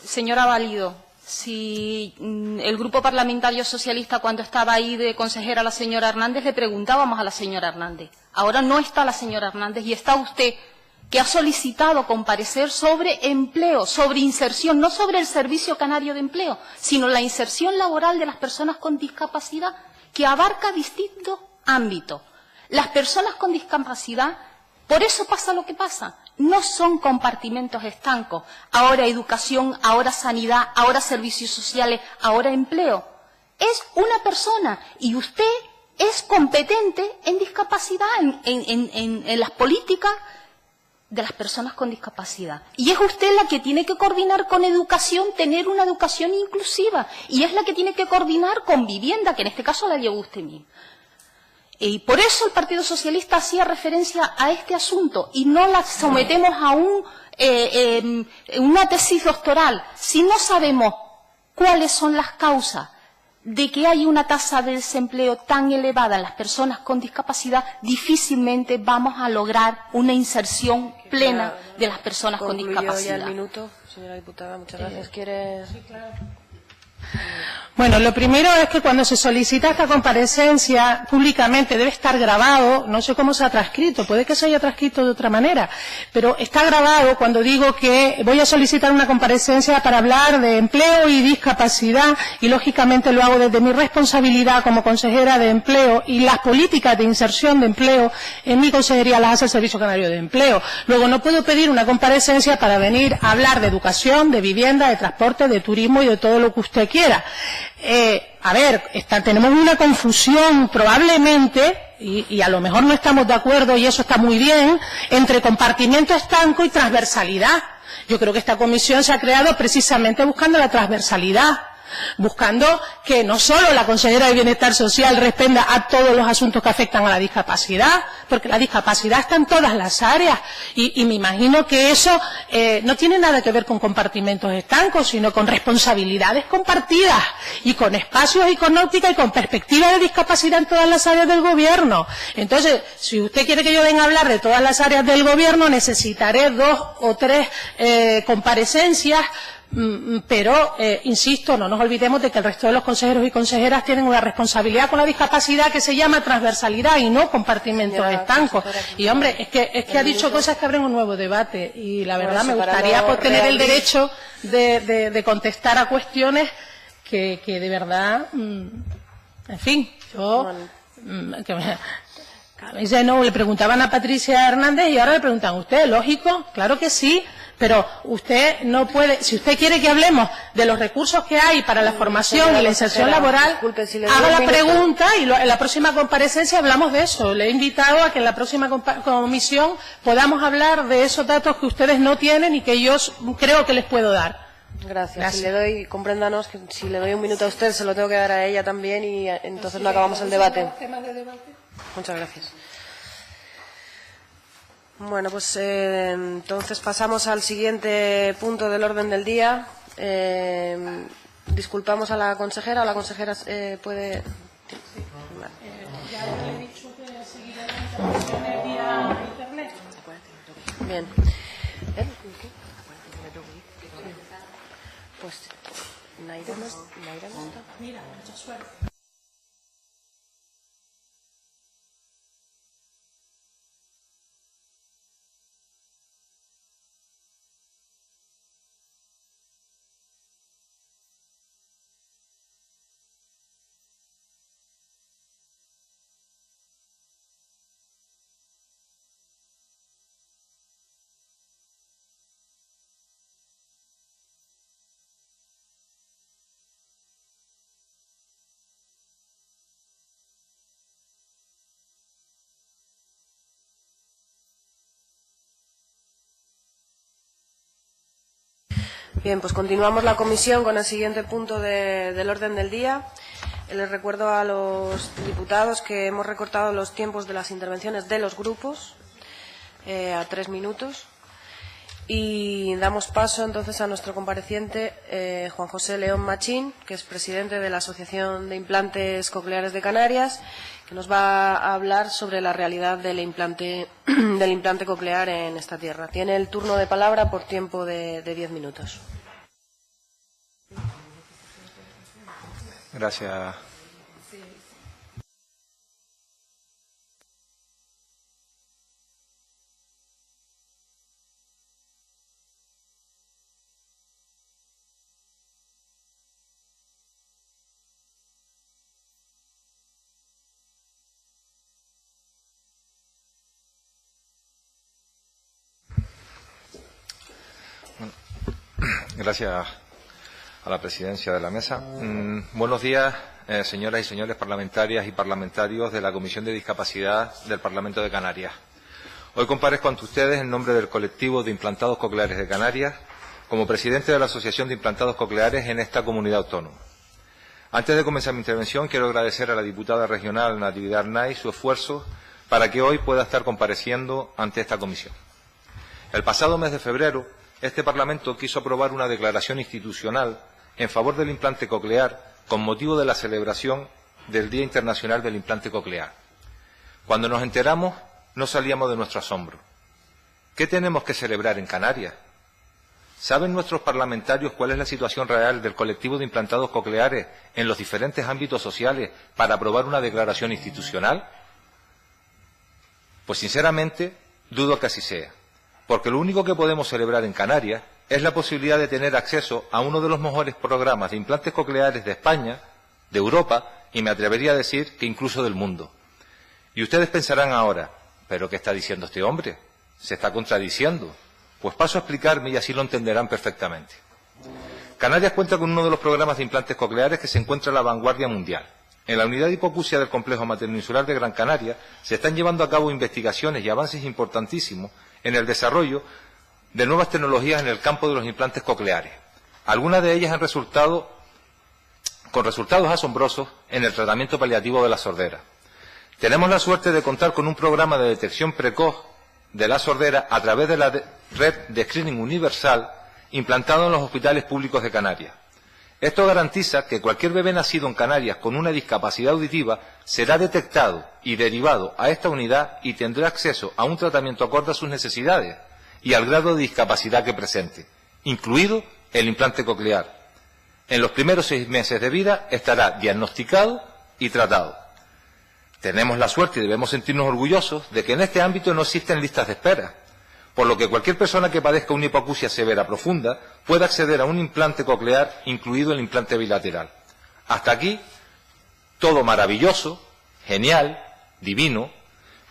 Señora Valido, si el Grupo Parlamentario Socialista, cuando estaba ahí de consejera la señora Hernández, le preguntábamos a la señora Hernández. Ahora no está la señora Hernández y está usted, que ha solicitado comparecer sobre empleo, sobre inserción, no sobre el Servicio Canario de Empleo, sino la inserción laboral de las personas con discapacidad, que abarca distintos ámbitos. Las personas con discapacidad, por eso pasa lo que pasa, no son compartimentos estancos. Ahora educación, ahora sanidad, ahora servicios sociales, ahora empleo. Es una persona y usted es competente en discapacidad, en las políticas de las personas con discapacidad. Y es usted la que tiene que coordinar con educación, tener una educación inclusiva. Y es la que tiene que coordinar con vivienda, que en este caso la llevó usted mismo. Y por eso el Partido Socialista hacía referencia a este asunto y no la sometemos a una tesis doctoral. Si no sabemos cuáles son las causas de que hay una tasa de desempleo tan elevada en las personas con discapacidad, difícilmente vamos a lograr una inserción plena de las personas con discapacidad. Ya el minuto, señora diputada, muchas gracias. ¿Quiere...? Sí, claro. Bueno, lo primero es que cuando se solicita esta comparecencia públicamente debe estar grabado, no sé cómo se ha transcrito, puede que se haya transcrito de otra manera, pero está grabado cuando digo que voy a solicitar una comparecencia para hablar de empleo y discapacidad y lógicamente lo hago desde mi responsabilidad como consejera de empleo y las políticas de inserción de empleo en mi consejería las hace el Servicio Canario de Empleo. Luego no puedo pedir una comparecencia para venir a hablar de educación, de vivienda, de transporte, de turismo y de todo lo que usted quiera. Tenemos una confusión probablemente, y a lo mejor no estamos de acuerdo, y eso está muy bien, entre compartimento estanco y transversalidad. Yo creo que esta comisión se ha creado precisamente buscando la transversalidad, buscando que no solo la consejera de Bienestar Social responda a todos los asuntos que afectan a la discapacidad, porque la discapacidad está en todas las áreas, y me imagino que eso no tiene nada que ver con compartimentos estancos, sino con responsabilidades compartidas, y con espacios y con óptica y con perspectiva de discapacidad en todas las áreas del gobierno. Entonces, si usted quiere que yo venga a hablar de todas las áreas del gobierno, necesitaré 2 o 3 comparecencias, pero, insisto, no nos olvidemos de que el resto de los consejeros y consejeras tienen una responsabilidad con la discapacidad que se llama transversalidad y no compartimentos estancos. Y, hombre, es que ha dicho cosas que abren un nuevo debate y la verdad me gustaría tener el derecho de contestar a cuestiones que de verdad, en fin, yo... le preguntaban a Patricia Hernández y ahora le preguntan a usted, lógico, claro que sí, pero usted no puede, si usted quiere que hablemos de los recursos que hay para la formación y la inserción laboral, haga la pregunta y en la próxima comparecencia hablamos de eso. Le he invitado a que en la próxima comisión podamos hablar de esos datos que ustedes no tienen y que yo creo que les puedo dar. Gracias. Compréndanos que si le doy un minuto a usted se lo tengo que dar a ella también y entonces no acabamos el debate. Muchas gracias. Bueno, pues entonces pasamos al siguiente punto del orden del día. Disculpamos a la consejera, o la consejera puede... Ya le he dicho que seguiré las intervenciones vía internet. Bien. Pues Naira no está. Mira, mucha suerte. Bien, pues continuamos la comisión con el siguiente punto del orden del día. Les recuerdo a los diputados que hemos recortado los tiempos de las intervenciones de los grupos a 3 minutos. Y damos paso entonces a nuestro compareciente, Juan José León Machín, que es presidente de la Asociación de Implantes Cocleares de Canarias, que nos va a hablar sobre la realidad del implante coclear en esta tierra. Tiene el turno de palabra por tiempo de 10 minutos. Gracias. Gracias a la presidencia de la mesa. Buenos días, señoras y señores parlamentarias y parlamentarios de la Comisión de Discapacidad del Parlamento de Canarias. Hoy comparezco ante ustedes en nombre del colectivo de implantados cocleares de Canarias como presidente de la Asociación de Implantados Cocleares en esta comunidad autónoma. Antes de comenzar mi intervención, quiero agradecer a la diputada regional Natividad Arnaiz su esfuerzo para que hoy pueda estar compareciendo ante esta comisión. El pasado mes de febrero, este Parlamento quiso aprobar una declaración institucional en favor del implante coclear con motivo de la celebración del Día Internacional del Implante Coclear. Cuando nos enteramos, no salíamos de nuestro asombro. ¿Qué tenemos que celebrar en Canarias? ¿Saben nuestros parlamentarios cuál es la situación real del colectivo de implantados cocleares en los diferentes ámbitos sociales para aprobar una declaración institucional? Pues sinceramente, dudo que así sea. Porque lo único que podemos celebrar en Canarias es la posibilidad de tener acceso a uno de los mejores programas de implantes cocleares de España, de Europa y me atrevería a decir que incluso del mundo. Y ustedes pensarán ahora, ¿pero qué está diciendo este hombre? ¿Se está contradiciendo? Pues paso a explicarme y así lo entenderán perfectamente. Canarias cuenta con uno de los programas de implantes cocleares que se encuentra a la vanguardia mundial. En la unidad de hipoacusia del Complejo Materno-Insular de Gran Canaria se están llevando a cabo investigaciones y avances importantísimos en el desarrollo de nuevas tecnologías en el campo de los implantes cocleares. Algunas de ellas han resultado con resultados asombrosos en el tratamiento paliativo de la sordera. Tenemos la suerte de contar con un programa de detección precoz de la sordera a través de la red de screening universal implantado en los hospitales públicos de Canarias. Esto garantiza que cualquier bebé nacido en Canarias con una discapacidad auditiva será detectado y derivado a esta unidad y tendrá acceso a un tratamiento acorde a sus necesidades y al grado de discapacidad que presente, incluido el implante coclear. En los primeros 6 meses de vida estará diagnosticado y tratado. Tenemos la suerte y debemos sentirnos orgullosos de que en este ámbito no existen listas de espera, por lo que cualquier persona que padezca una hipoacusia severa profunda puede acceder a un implante coclear, incluido el implante bilateral. Hasta aquí, todo maravilloso, genial, divino,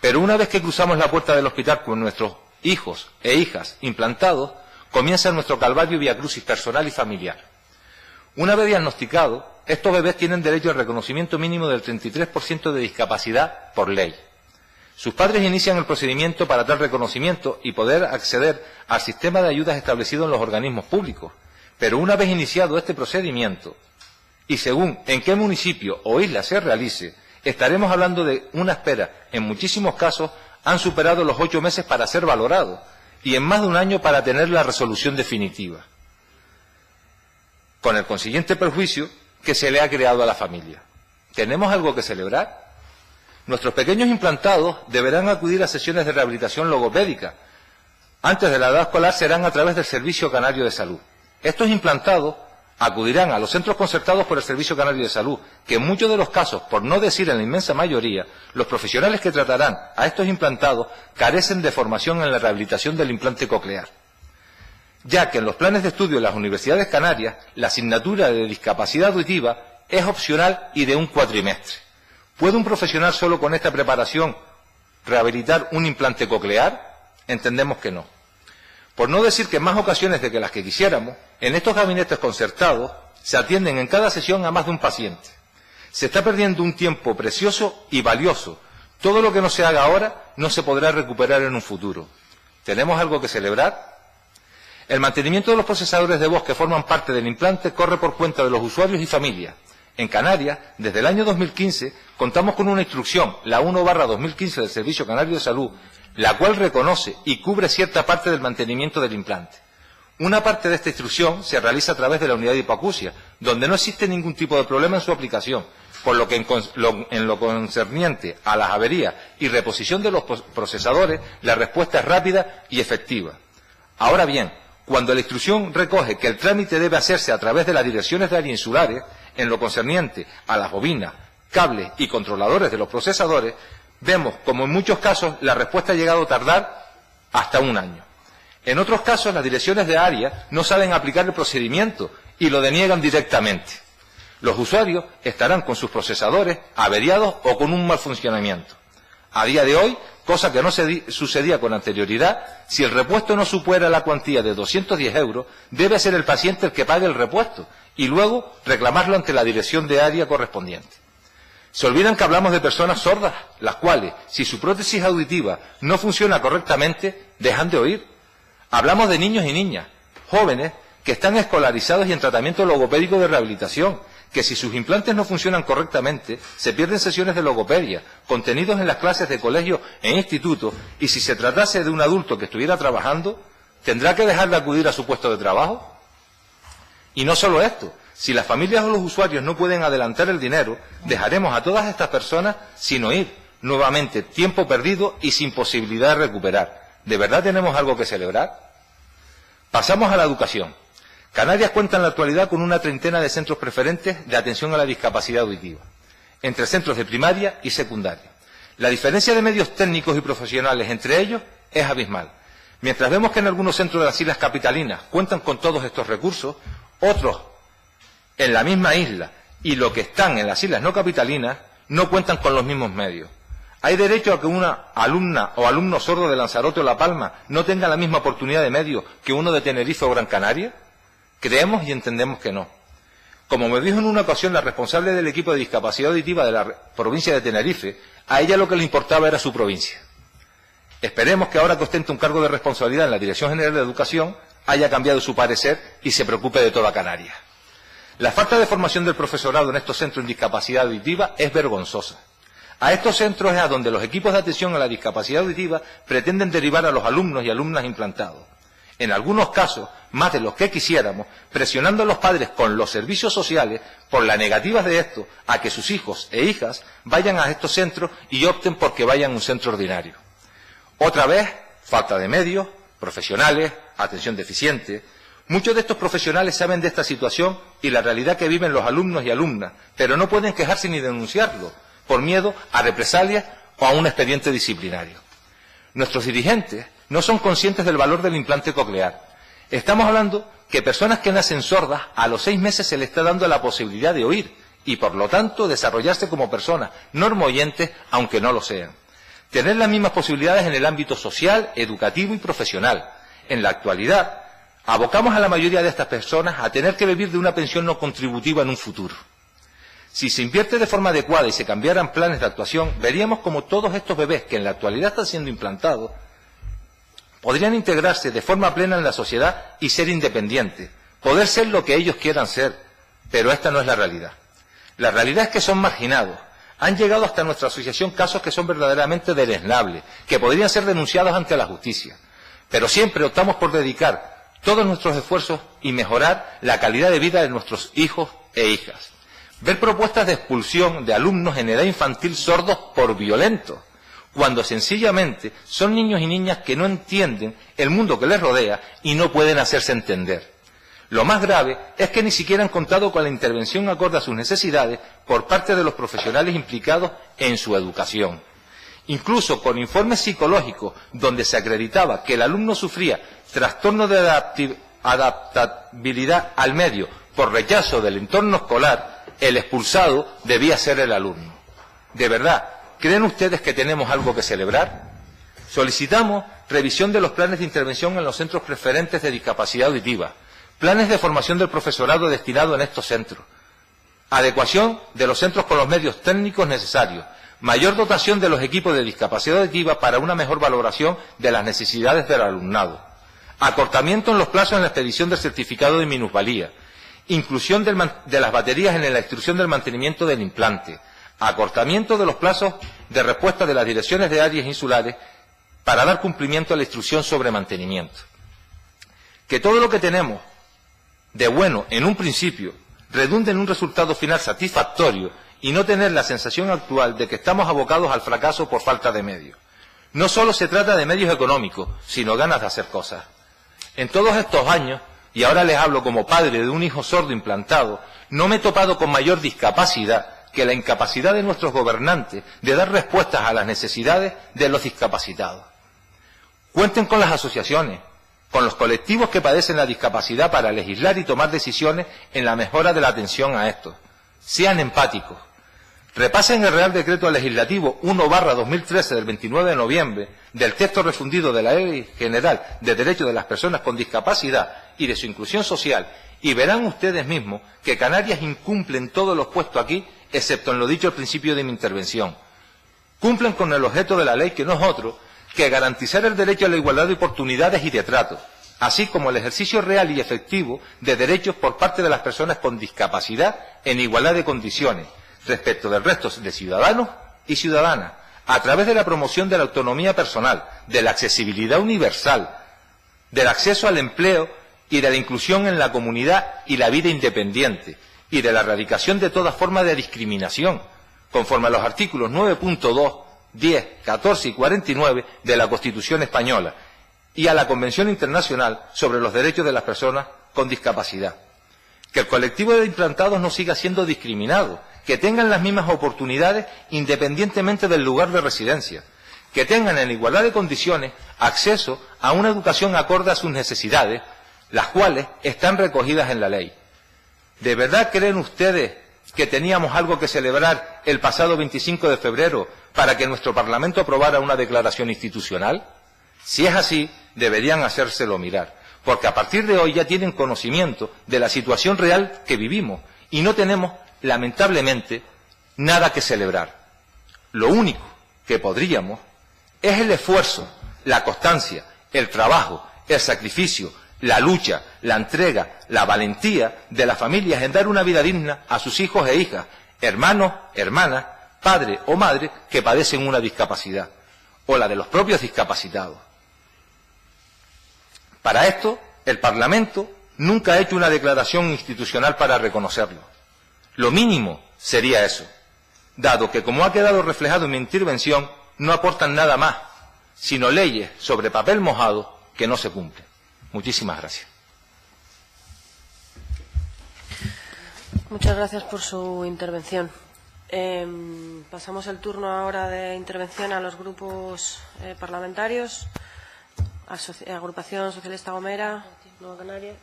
pero una vez que cruzamos la puerta del hospital con nuestros hijos e hijas implantados, comienza nuestro calvario viacrucis personal y familiar. Una vez diagnosticados, estos bebés tienen derecho al reconocimiento mínimo del 33% de discapacidad por ley. Sus padres inician el procedimiento para tal reconocimiento y poder acceder al sistema de ayudas establecido en los organismos públicos. Pero una vez iniciado este procedimiento, y según en qué municipio o isla se realice, estaremos hablando de una espera, en muchísimos casos, han superado los 8 meses para ser valorados, y en más de un año para tener la resolución definitiva, con el consiguiente perjuicio que se le ha creado a la familia. ¿Tenemos algo que celebrar? Nuestros pequeños implantados deberán acudir a sesiones de rehabilitación logopédica. Antes de la edad escolar serán a través del Servicio Canario de Salud. Estos implantados acudirán a los centros concertados por el Servicio Canario de Salud, que en muchos de los casos, por no decir en la inmensa mayoría, los profesionales que tratarán a estos implantados carecen de formación en la rehabilitación del implante coclear, ya que en los planes de estudio de las universidades canarias la asignatura de discapacidad auditiva es opcional y de un cuatrimestre. ¿Puede un profesional solo con esta preparación rehabilitar un implante coclear? Entendemos que no. Por no decir que en más ocasiones de que las que quisiéramos, en estos gabinetes concertados se atienden en cada sesión a más de un paciente. Se está perdiendo un tiempo precioso y valioso. Todo lo que no se haga ahora no se podrá recuperar en un futuro. ¿Tenemos algo que celebrar? El mantenimiento de los procesadores de voz que forman parte del implante corre por cuenta de los usuarios y familias. En Canarias, desde el año 2015, contamos con una instrucción, la 1/2015 del Servicio Canario de Salud, la cual reconoce y cubre cierta parte del mantenimiento del implante. Una parte de esta instrucción se realiza a través de la unidad de hipoacusia, donde no existe ningún tipo de problema en su aplicación, por lo que en lo concerniente a las averías y reposición de los procesadores, la respuesta es rápida y efectiva. Ahora bien, cuando la instrucción recoge que el trámite debe hacerse a través de las direcciones de área insulares, en lo concerniente a las bobinas, cables y controladores de los procesadores, vemos como en muchos casos la respuesta ha llegado a tardar hasta un año. En otros casos, las direcciones de área no saben aplicar el procedimiento y lo deniegan directamente. Los usuarios estarán con sus procesadores averiados o con un mal funcionamiento. A día de hoy, cosa que no sucedía con anterioridad, si el repuesto no supera la cuantía de 210 euros, debe ser el paciente el que pague el repuesto y luego reclamarlo ante la dirección de área correspondiente. Se olvidan que hablamos de personas sordas, las cuales, si su prótesis auditiva no funciona correctamente, dejan de oír. Hablamos de niños y niñas, jóvenes, que están escolarizados y en tratamiento logopédico de rehabilitación, que si sus implantes no funcionan correctamente, se pierden sesiones de logopedia, contenidos en las clases de colegio e instituto, y si se tratase de un adulto que estuviera trabajando, ¿tendrá que dejar de acudir a su puesto de trabajo? Y no solo esto, si las familias o los usuarios no pueden adelantar el dinero, dejaremos a todas estas personas sin oír, nuevamente tiempo perdido y sin posibilidad de recuperar. ¿De verdad tenemos algo que celebrar? Pasamos a la educación. Canarias cuenta en la actualidad con una treintena de centros preferentes de atención a la discapacidad auditiva, entre centros de primaria y secundaria. La diferencia de medios técnicos y profesionales entre ellos es abismal. Mientras vemos que en algunos centros de las islas capitalinas cuentan con todos estos recursos, otros en la misma isla y los que están en las islas no capitalinas no cuentan con los mismos medios. ¿Hay derecho a que una alumna o alumno sordo de Lanzarote o La Palma no tenga la misma oportunidad de medios que uno de Tenerife o Gran Canaria? Creemos y entendemos que no. Como me dijo en una ocasión la responsable del equipo de discapacidad auditiva de la provincia de Tenerife, a ella lo que le importaba era su provincia. Esperemos que ahora que ostenta un cargo de responsabilidad en la Dirección General de Educación haya cambiado su parecer y se preocupe de toda Canarias. La falta de formación del profesorado en estos centros en discapacidad auditiva es vergonzosa. A estos centros es a donde los equipos de atención a la discapacidad auditiva pretenden derivar a los alumnos y alumnas implantados. En algunos casos, más de los que quisiéramos, presionando a los padres con los servicios sociales por la negativa de esto a que sus hijos e hijas vayan a estos centros y opten porque vayan a un centro ordinario. Otra vez, falta de medios, profesionales, atención deficiente. Muchos de estos profesionales saben de esta situación y la realidad que viven los alumnos y alumnas, pero no pueden quejarse ni denunciarlo, por miedo a represalias o a un expediente disciplinario. Nuestros dirigentes no son conscientes del valor del implante coclear. Estamos hablando que personas que nacen sordas, a los 6 meses se les está dando la posibilidad de oír y, por lo tanto, desarrollarse como personas normoyentes, aunque no lo sean. Tener las mismas posibilidades en el ámbito social, educativo y profesional. En la actualidad, abocamos a la mayoría de estas personas a tener que vivir de una pensión no contributiva en un futuro. Si se invierte de forma adecuada y se cambiaran planes de actuación, veríamos como todos estos bebés que en la actualidad están siendo implantados podrían integrarse de forma plena en la sociedad y ser independientes, poder ser lo que ellos quieran ser, pero esta no es la realidad. La realidad es que son marginados. Han llegado hasta nuestra asociación casos que son verdaderamente deleznables, que podrían ser denunciados ante la justicia, pero siempre optamos por dedicar todos nuestros esfuerzos y mejorar la calidad de vida de nuestros hijos e hijas. Ver propuestas de expulsión de alumnos en edad infantil sordos por violentos, cuando sencillamente son niños y niñas que no entienden el mundo que les rodea y no pueden hacerse entender. Lo más grave es que ni siquiera han contado con la intervención acorde a sus necesidades por parte de los profesionales implicados en su educación. Incluso con informes psicológicos donde se acreditaba que el alumno sufría trastorno de adaptabilidad al medio por rechazo del entorno escolar, el expulsado debía ser el alumno. De verdad, ¿creen ustedes que tenemos algo que celebrar? Solicitamos revisión de los planes de intervención en los centros preferentes de discapacidad auditiva, planes de formación del profesorado destinado en estos centros, adecuación de los centros con los medios técnicos necesarios, mayor dotación de los equipos de discapacidad auditiva para una mejor valoración de las necesidades del alumnado, acortamiento en los plazos en la expedición del certificado de minusvalía, inclusión de las baterías en la instrucción del mantenimiento del implante, acortamiento de los plazos de respuesta de las direcciones de áreas insulares para dar cumplimiento a la instrucción sobre mantenimiento. Que todo lo que tenemos de bueno en un principio redunde en un resultado final satisfactorio y no tener la sensación actual de que estamos abocados al fracaso por falta de medios. No solo se trata de medios económicos, sino ganas de hacer cosas. En todos estos años, y ahora les hablo como padre de un hijo sordo implantado, no me he topado con mayor discapacidad que la incapacidad de nuestros gobernantes de dar respuestas a las necesidades de los discapacitados. Cuenten con las asociaciones, con los colectivos que padecen la discapacidad para legislar y tomar decisiones en la mejora de la atención a estos. Sean empáticos. Repasen el Real Decreto Legislativo 1/2013 del 29 de noviembre del texto refundido de la Ley General de Derechos de las Personas con Discapacidad y de su inclusión social y verán ustedes mismos que Canarias incumple todos los puestos aquí, excepto en lo dicho al principio de mi intervención. Cumplen con el objeto de la ley, que no es otro que garantizar el derecho a la igualdad de oportunidades y de trato, así como el ejercicio real y efectivo de derechos por parte de las personas con discapacidad en igualdad de condiciones respecto del resto de ciudadanos y ciudadanas, a través de la promoción de la autonomía personal, de la accesibilidad universal, del acceso al empleo y de la inclusión en la comunidad y la vida independiente, y de la erradicación de toda forma de discriminación, conforme a los artículos 9.2, 10, 14 y 49 de la Constitución Española, y a la Convención Internacional sobre los Derechos de las Personas con Discapacidad. Que el colectivo de implantados no siga siendo discriminado, que tengan las mismas oportunidades independientemente del lugar de residencia, que tengan en igualdad de condiciones acceso a una educación acorde a sus necesidades, las cuales están recogidas en la ley. ¿De verdad creen ustedes que teníamos algo que celebrar el pasado 25 de febrero para que nuestro Parlamento aprobara una declaración institucional? Si es así, deberían hacérselo mirar, porque a partir de hoy ya tienen conocimiento de la situación real que vivimos y no tenemos, lamentablemente, nada que celebrar. Lo único que podríamos es el esfuerzo, la constancia, el trabajo, el sacrificio, la lucha, la entrega, la valentía de las familias en dar una vida digna a sus hijos e hijas, hermanos, hermanas, padre o madre que padecen una discapacidad, o la de los propios discapacitados. Para esto, el Parlamento nunca ha hecho una declaración institucional para reconocerlo. Lo mínimo sería eso, dado que, como ha quedado reflejado en mi intervención, no aportan nada más, sino leyes sobre papel mojado que no se cumplen. Muchísimas gracias. Muchas gracias por su intervención. Pasamos el turno ahora de intervención a los grupos parlamentarios. Agrupación Socialista Gomera, Nueva Canaria.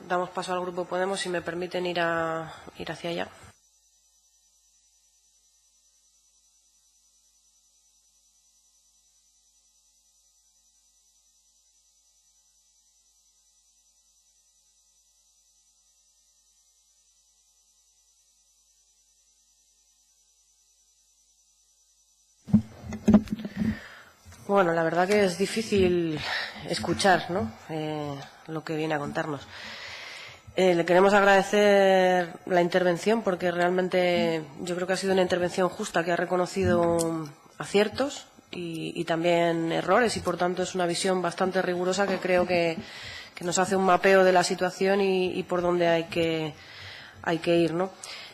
Damos paso al Grupo Podemos, si me permiten ir hacia allá. Bueno, la verdad que es difícil escuchar, ¿no?, lo que viene a contarnos. Le queremos agradecer la intervención porque realmente yo creo que ha sido una intervención justa, que ha reconocido aciertos y también errores, y por tanto es una visión bastante rigurosa que creo que nos hace un mapeo de la situación y por dónde hay que ir, ¿no?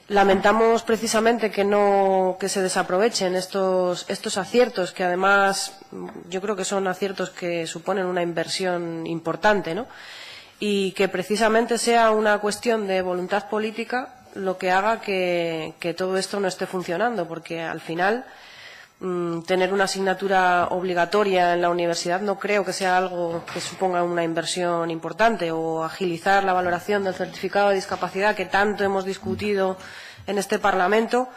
Lamentamos precisamente que se desaprovechen estos aciertos, que además yo creo que son aciertos que suponen una inversión importante, ¿no? Y que precisamente sea una cuestión de voluntad política lo que haga que todo esto no esté funcionando, porque al final tener una asignatura obligatoria en la universidad no creo que sea algo que suponga una inversión importante, o agilizar la valoración del certificado de discapacidad que tanto hemos discutido en este Parlamento,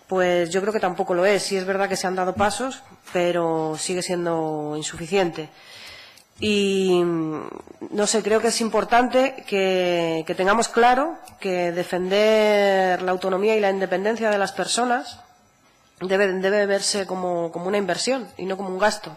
pues yo creo que tampoco lo es. Sí es verdad que se han dado pasos, pero sigue siendo insuficiente. Y no sé, creo que es importante que tengamos claro que defender la autonomía y la independencia de las personas debe verse como una inversión y no como un gasto.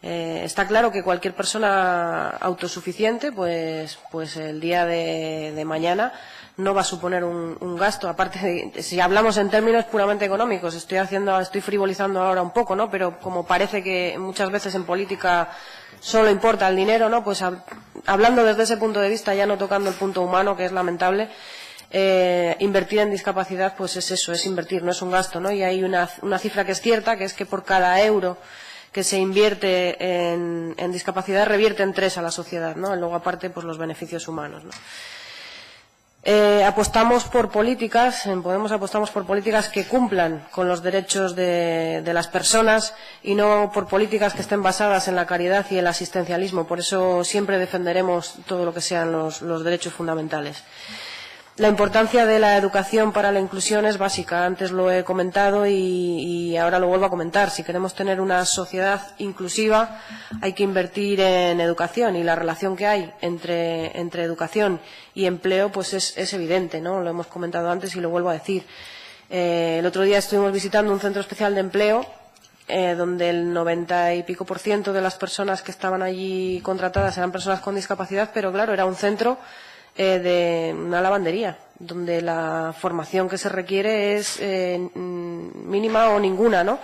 Está claro que cualquier persona autosuficiente, pues el día de mañana no va a suponer un gasto. Aparte, si hablamos en términos puramente económicos, estoy frivolizando ahora un poco, ¿no? Pero como parece que muchas veces en política solo importa el dinero, ¿no? Pues hablando desde ese punto de vista, ya no tocando el punto humano, que es lamentable, invertir en discapacidad, pues es eso, es invertir, no es un gasto, ¿no? Y hay una cifra que es cierta, que es que por cada euro que se invierte en discapacidad revierte en 3 a la sociedad, ¿no? Y luego aparte, pues los beneficios humanos, ¿no? Apostamos por políticas, en Podemos apostamos por políticas que cumplan con los derechos de las personas y no por políticas que estén basadas en la caridad y el asistencialismo. Por eso siempre defenderemos todo lo que sean los derechos fundamentales. La importancia de la educación para la inclusión es básica. Antes lo he comentado y ahora lo vuelvo a comentar. Si queremos tener una sociedad inclusiva, hay que invertir en educación, y la relación que hay entre educación y empleo pues es evidente, ¿no? Lo hemos comentado antes y lo vuelvo a decir. El otro día estuvimos visitando un centro especial de empleo donde el 90 y pico % de las personas que estaban allí contratadas eran personas con discapacidad, pero claro, era un centro de una lavandería, donde la formación que se requiere es mínima o ninguna, ¿no?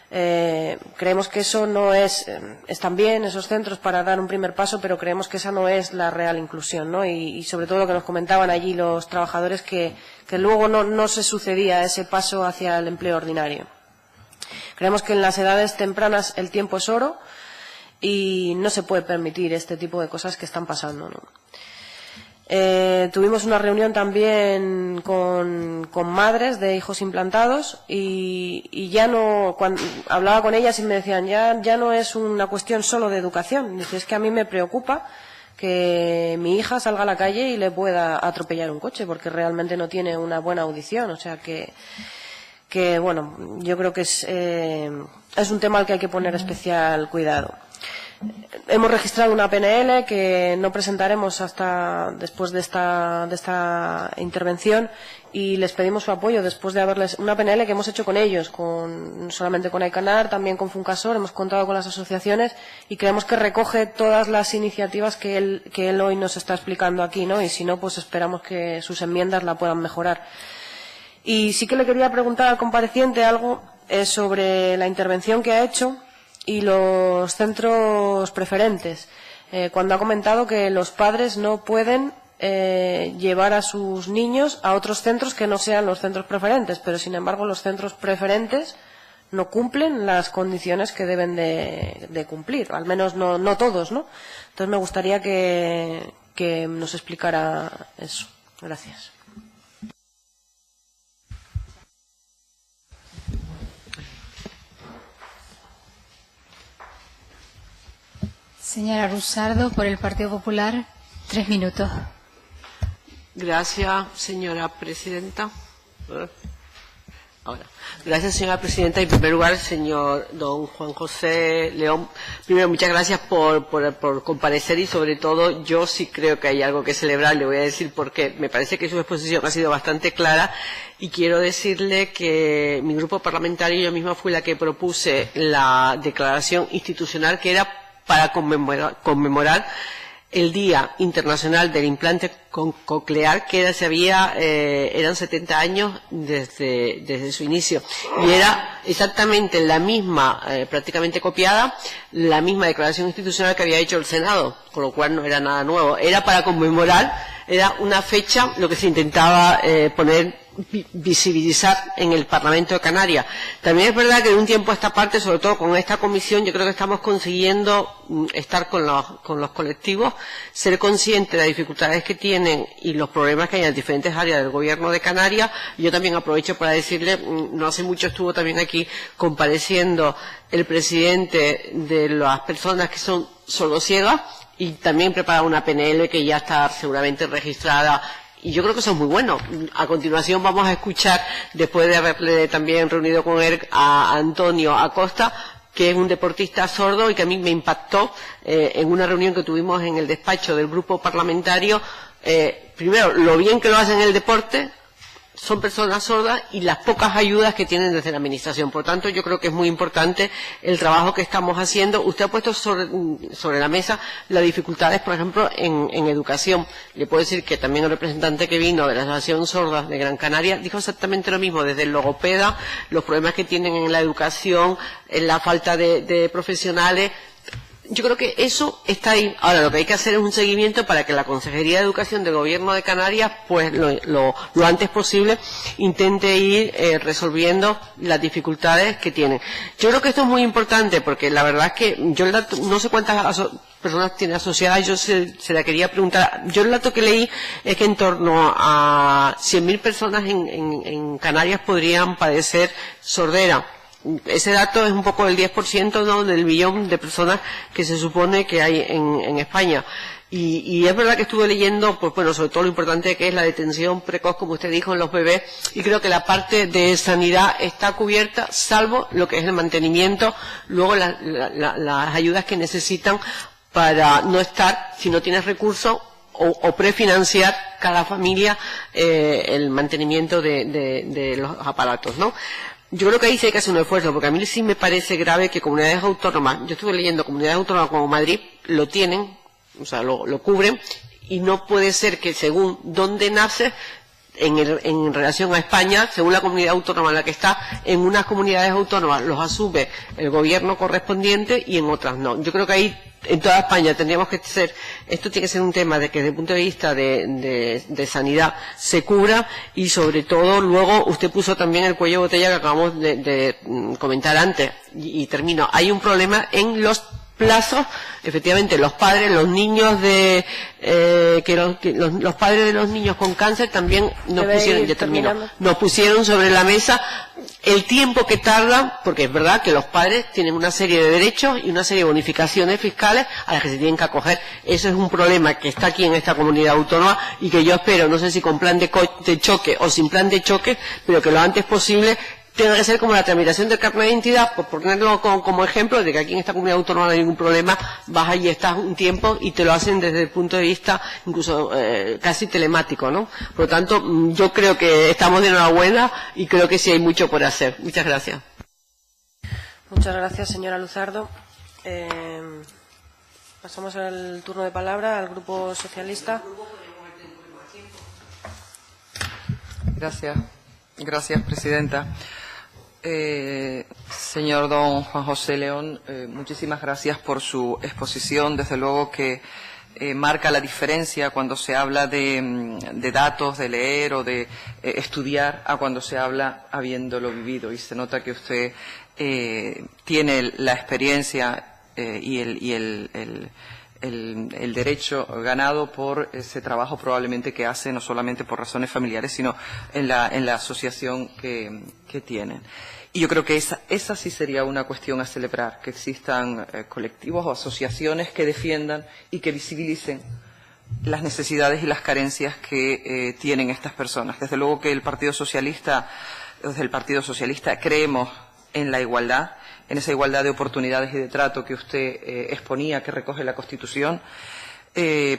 Creemos que eso no están bien esos centros para dar un primer paso, pero creemos que esa no es la real inclusión, ¿no? Y sobre todo lo que nos comentaban allí los trabajadores, que luego no se sucedía ese paso hacia el empleo ordinario. Creemos que en las edades tempranas el tiempo es oro y no se puede permitir este tipo de cosas que están pasando, ¿no? Tuvimos una reunión también con madres de hijos implantados y ya no, cuando hablaba con ellas y me decían, ya no es una cuestión solo de educación. Dice, es que a mí me preocupa que mi hija salga a la calle y le pueda atropellar un coche porque realmente no tiene una buena audición. O sea que bueno, yo creo que es un tema al que hay que poner especial cuidado. Hemos registrado una PNL que no presentaremos hasta después de esta intervención y les pedimos su apoyo después de haberles... Una PNL que hemos hecho con ellos, no solamente con AICANAR, también con Funcasor, hemos contado con las asociaciones y creemos que recoge todas las iniciativas que él hoy nos está explicando aquí, ¿no? Y si no, pues esperamos que sus enmiendas la puedan mejorar. Y sí que le quería preguntar al compareciente algo sobre la intervención que ha hecho y los centros preferentes, cuando ha comentado que los padres no pueden llevar a sus niños a otros centros que no sean los centros preferentes, pero sin embargo los centros preferentes no cumplen las condiciones que deben de cumplir, al menos no todos, ¿no? Entonces me gustaría que nos explicara eso. Gracias. Señora Rusardo, por el Partido Popular, 3 minutos. Gracias, señora presidenta. Ahora. Gracias, señora presidenta. En primer lugar, señor don Juan José León, primero, muchas gracias por comparecer y, sobre todo, yo sí creo que hay algo que celebrar. Le voy a decir porque me parece que su exposición ha sido bastante clara y quiero decirle que mi grupo parlamentario, yo misma fui la que propuse la declaración institucional que era para conmemorar el Día Internacional del Implante Coclear, que eran 70 años desde su inicio. Y era exactamente la misma, prácticamente copiada, la misma declaración institucional que había hecho el Senado, con lo cual no era nada nuevo. Era para conmemorar, era una fecha, lo que se intentaba visibilizar en el Parlamento de Canarias. También es verdad que de un tiempo a esta parte, sobre todo con esta comisión, yo creo que estamos consiguiendo estar con los colectivos, ser conscientes de las dificultades que tienen y los problemas que hay en las diferentes áreas del Gobierno de Canarias. Yo también aprovecho para decirle, no hace mucho estuvo también aquí compareciendo el presidente de las personas que son sordociegas y también prepara una PNL que ya está seguramente registrada. Y yo creo que eso es muy bueno. A continuación vamos a escuchar, después de haberle también reunido con él, a Antonio Acosta, que es un deportista sordo y que a mí me impactó en una reunión que tuvimos en el despacho del grupo parlamentario. Primero, lo bien que lo hace en el deporte, son personas sordas y las pocas ayudas que tienen desde la Administración. Por tanto, yo creo que es muy importante el trabajo que estamos haciendo. Usted ha puesto sobre la mesa las dificultades, por ejemplo, en educación. Le puedo decir que también el representante que vino de la Asociación Sorda de Gran Canaria dijo exactamente lo mismo, desde el logopeda, los problemas que tienen en la educación, en la falta de profesionales. Yo creo que eso está ahí. Ahora, lo que hay que hacer es un seguimiento para que la Consejería de Educación del Gobierno de Canarias, pues lo antes posible, intente ir resolviendo las dificultades que tienen. Yo creo que esto es muy importante porque la verdad es que yo no sé cuántas personas tiene asociadas, yo se la quería preguntar. Yo el dato que leí es que en torno a 100.000 personas en Canarias podrían padecer sordera. Ese dato es un poco del 10%, ¿no?, del millón de personas que se supone que hay en España. Y es verdad que estuve leyendo, pues bueno, sobre todo lo importante que es la detención precoz, como usted dijo, en los bebés, y creo que la parte de sanidad está cubierta, salvo lo que es el mantenimiento, luego las ayudas que necesitan para no estar, si no tienes recursos, o prefinanciar cada familia el mantenimiento de los aparatos, ¿no? Yo creo que ahí sí hay que hacer un esfuerzo, porque a mí sí me parece grave que comunidades autónomas, yo estuve leyendo comunidades autónomas como Madrid, lo tienen, o sea, lo cubren, y no puede ser que según dónde nace, en relación a España, según la comunidad autónoma en la que está, en unas comunidades autónomas los asume el gobierno correspondiente y en otras no. Yo creo que ahí, en toda España, tendríamos que ser, esto tiene que ser un tema de que desde el punto de vista de sanidad se cubra, y sobre todo, luego, usted puso también el cuello de botella que acabamos de comentar antes, y termino. Hay un problema en los plazos, efectivamente, los padres, los niños los padres de los niños con cáncer también nos pusieron sobre la mesa el tiempo que tardan, porque es verdad que los padres tienen una serie de derechos y una serie de bonificaciones fiscales a las que se tienen que acoger. Eso es un problema que está aquí en esta comunidad autónoma y que yo espero, no sé si con plan de choque o sin plan de choque, pero que lo antes posible tenga que ser como la tramitación del carnet de identidad, por ponerlo como ejemplo de que aquí en esta comunidad autónoma no hay ningún problema, vas allí, estás un tiempo y te lo hacen desde el punto de vista incluso casi telemático, ¿no? Por lo tanto, yo creo que estamos de enhorabuena y creo que sí hay mucho por hacer. Muchas gracias. Muchas gracias, señora Luzardo. Pasamos al turno de palabra al Grupo Socialista. Gracias, presidenta. Señor don Juan José León, muchísimas gracias por su exposición. Desde luego que marca la diferencia cuando se habla de datos, de leer o de estudiar, a cuando se habla habiéndolo vivido. Y se nota que usted tiene la experiencia y el derecho ganado por ese trabajo probablemente que hace, no solamente por razones familiares, sino en la asociación que tienen. Y yo creo que esa sí sería una cuestión a celebrar, que existan colectivos o asociaciones que defiendan y que visibilicen las necesidades y las carencias que tienen estas personas. Desde luego que desde el Partido Socialista creemos en la igualdad, en esa igualdad de oportunidades y de trato que usted exponía, que recoge la Constitución.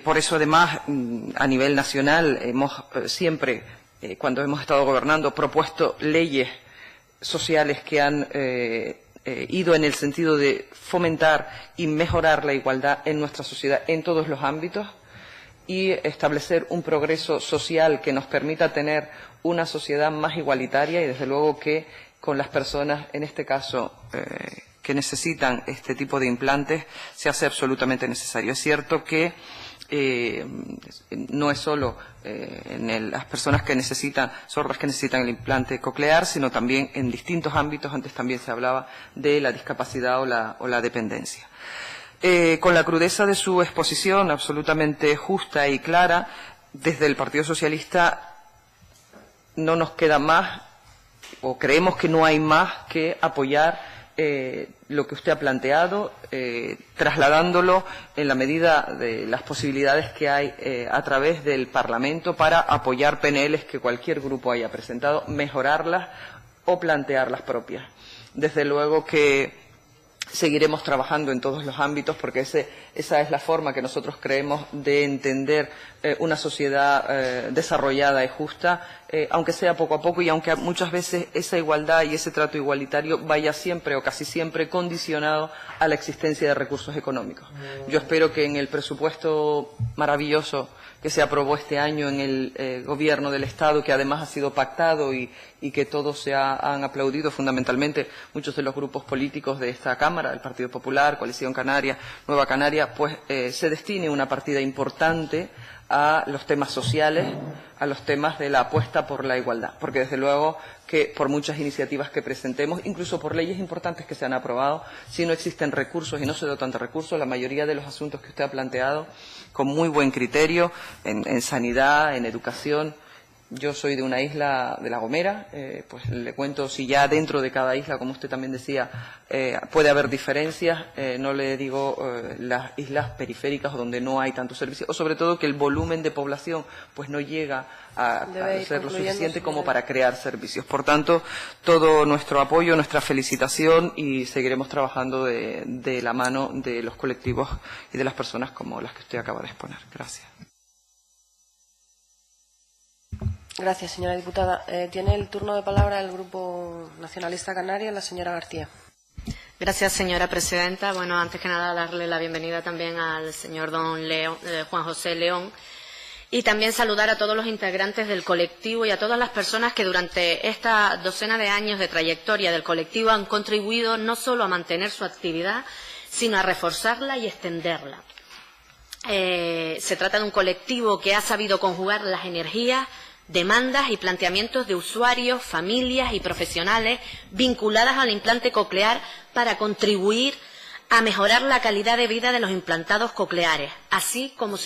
Por eso, además, a nivel nacional, hemos siempre, cuando hemos estado gobernando, propuesto leyes sociales que han ido en el sentido de fomentar y mejorar la igualdad en nuestra sociedad en todos los ámbitos y establecer un progreso social que nos permita tener una sociedad más igualitaria y, desde luego, que con las personas, en este caso, que necesitan este tipo de implantes, se hace absolutamente necesario. Es cierto que no es solo las personas sordas que necesitan el implante coclear, sino también en distintos ámbitos. Antes también se hablaba de la discapacidad o la dependencia. Con la crudeza de su exposición, absolutamente justa y clara, desde el Partido Socialista no nos queda más, o creemos que no hay más que apoyar lo que usted ha planteado, trasladándolo en la medida de las posibilidades que hay a través del Parlamento para apoyar PNLs que cualquier grupo haya presentado, mejorarlas o plantear las propias. Desde luego que Seguiremos trabajando en todos los ámbitos porque esa es la forma que nosotros creemos de entender una sociedad desarrollada y justa, aunque sea poco a poco y aunque muchas veces esa igualdad y ese trato igualitario vaya siempre o casi siempre condicionado a la existencia de recursos económicos. Yo espero que en el presupuesto maravilloso que se aprobó este año en el Gobierno del Estado, que además ha sido pactado y que todos han aplaudido, fundamentalmente muchos de los grupos políticos de esta Cámara, el Partido Popular, Coalición Canaria, Nueva Canaria, pues se destine una partida importante a los temas sociales, a los temas de la apuesta por la igualdad, porque desde luego que por muchas iniciativas que presentemos, incluso por leyes importantes que se han aprobado, si no existen recursos y no se dotan de recursos, la mayoría de los asuntos que usted ha planteado, con muy buen criterio, en sanidad, en educación. Yo soy de una isla de La Gomera, pues le cuento, si ya dentro de cada isla, como usted también decía, puede haber diferencias, no le digo las islas periféricas donde no hay tantos servicios, o sobre todo que el volumen de población pues no llega a ser lo suficiente como para crear servicios. Por tanto, todo nuestro apoyo, nuestra felicitación y seguiremos trabajando de la mano de los colectivos y de las personas como las que usted acaba de exponer. Gracias. Gracias, señora diputada. Tiene el turno de palabra el Grupo Nacionalista Canario, la señora García. Gracias, señora presidenta. Bueno, antes que nada, darle la bienvenida también al señor don Juan José León y también saludar a todos los integrantes del colectivo y a todas las personas que durante esta docena de años de trayectoria del colectivo han contribuido no solo a mantener su actividad, sino a reforzarla y extenderla. Se trata de un colectivo que ha sabido conjugar las energías, demandas y planteamientos de usuarios, familias y profesionales vinculadas al implante coclear para contribuir a mejorar la calidad de vida de los implantados cocleares, así como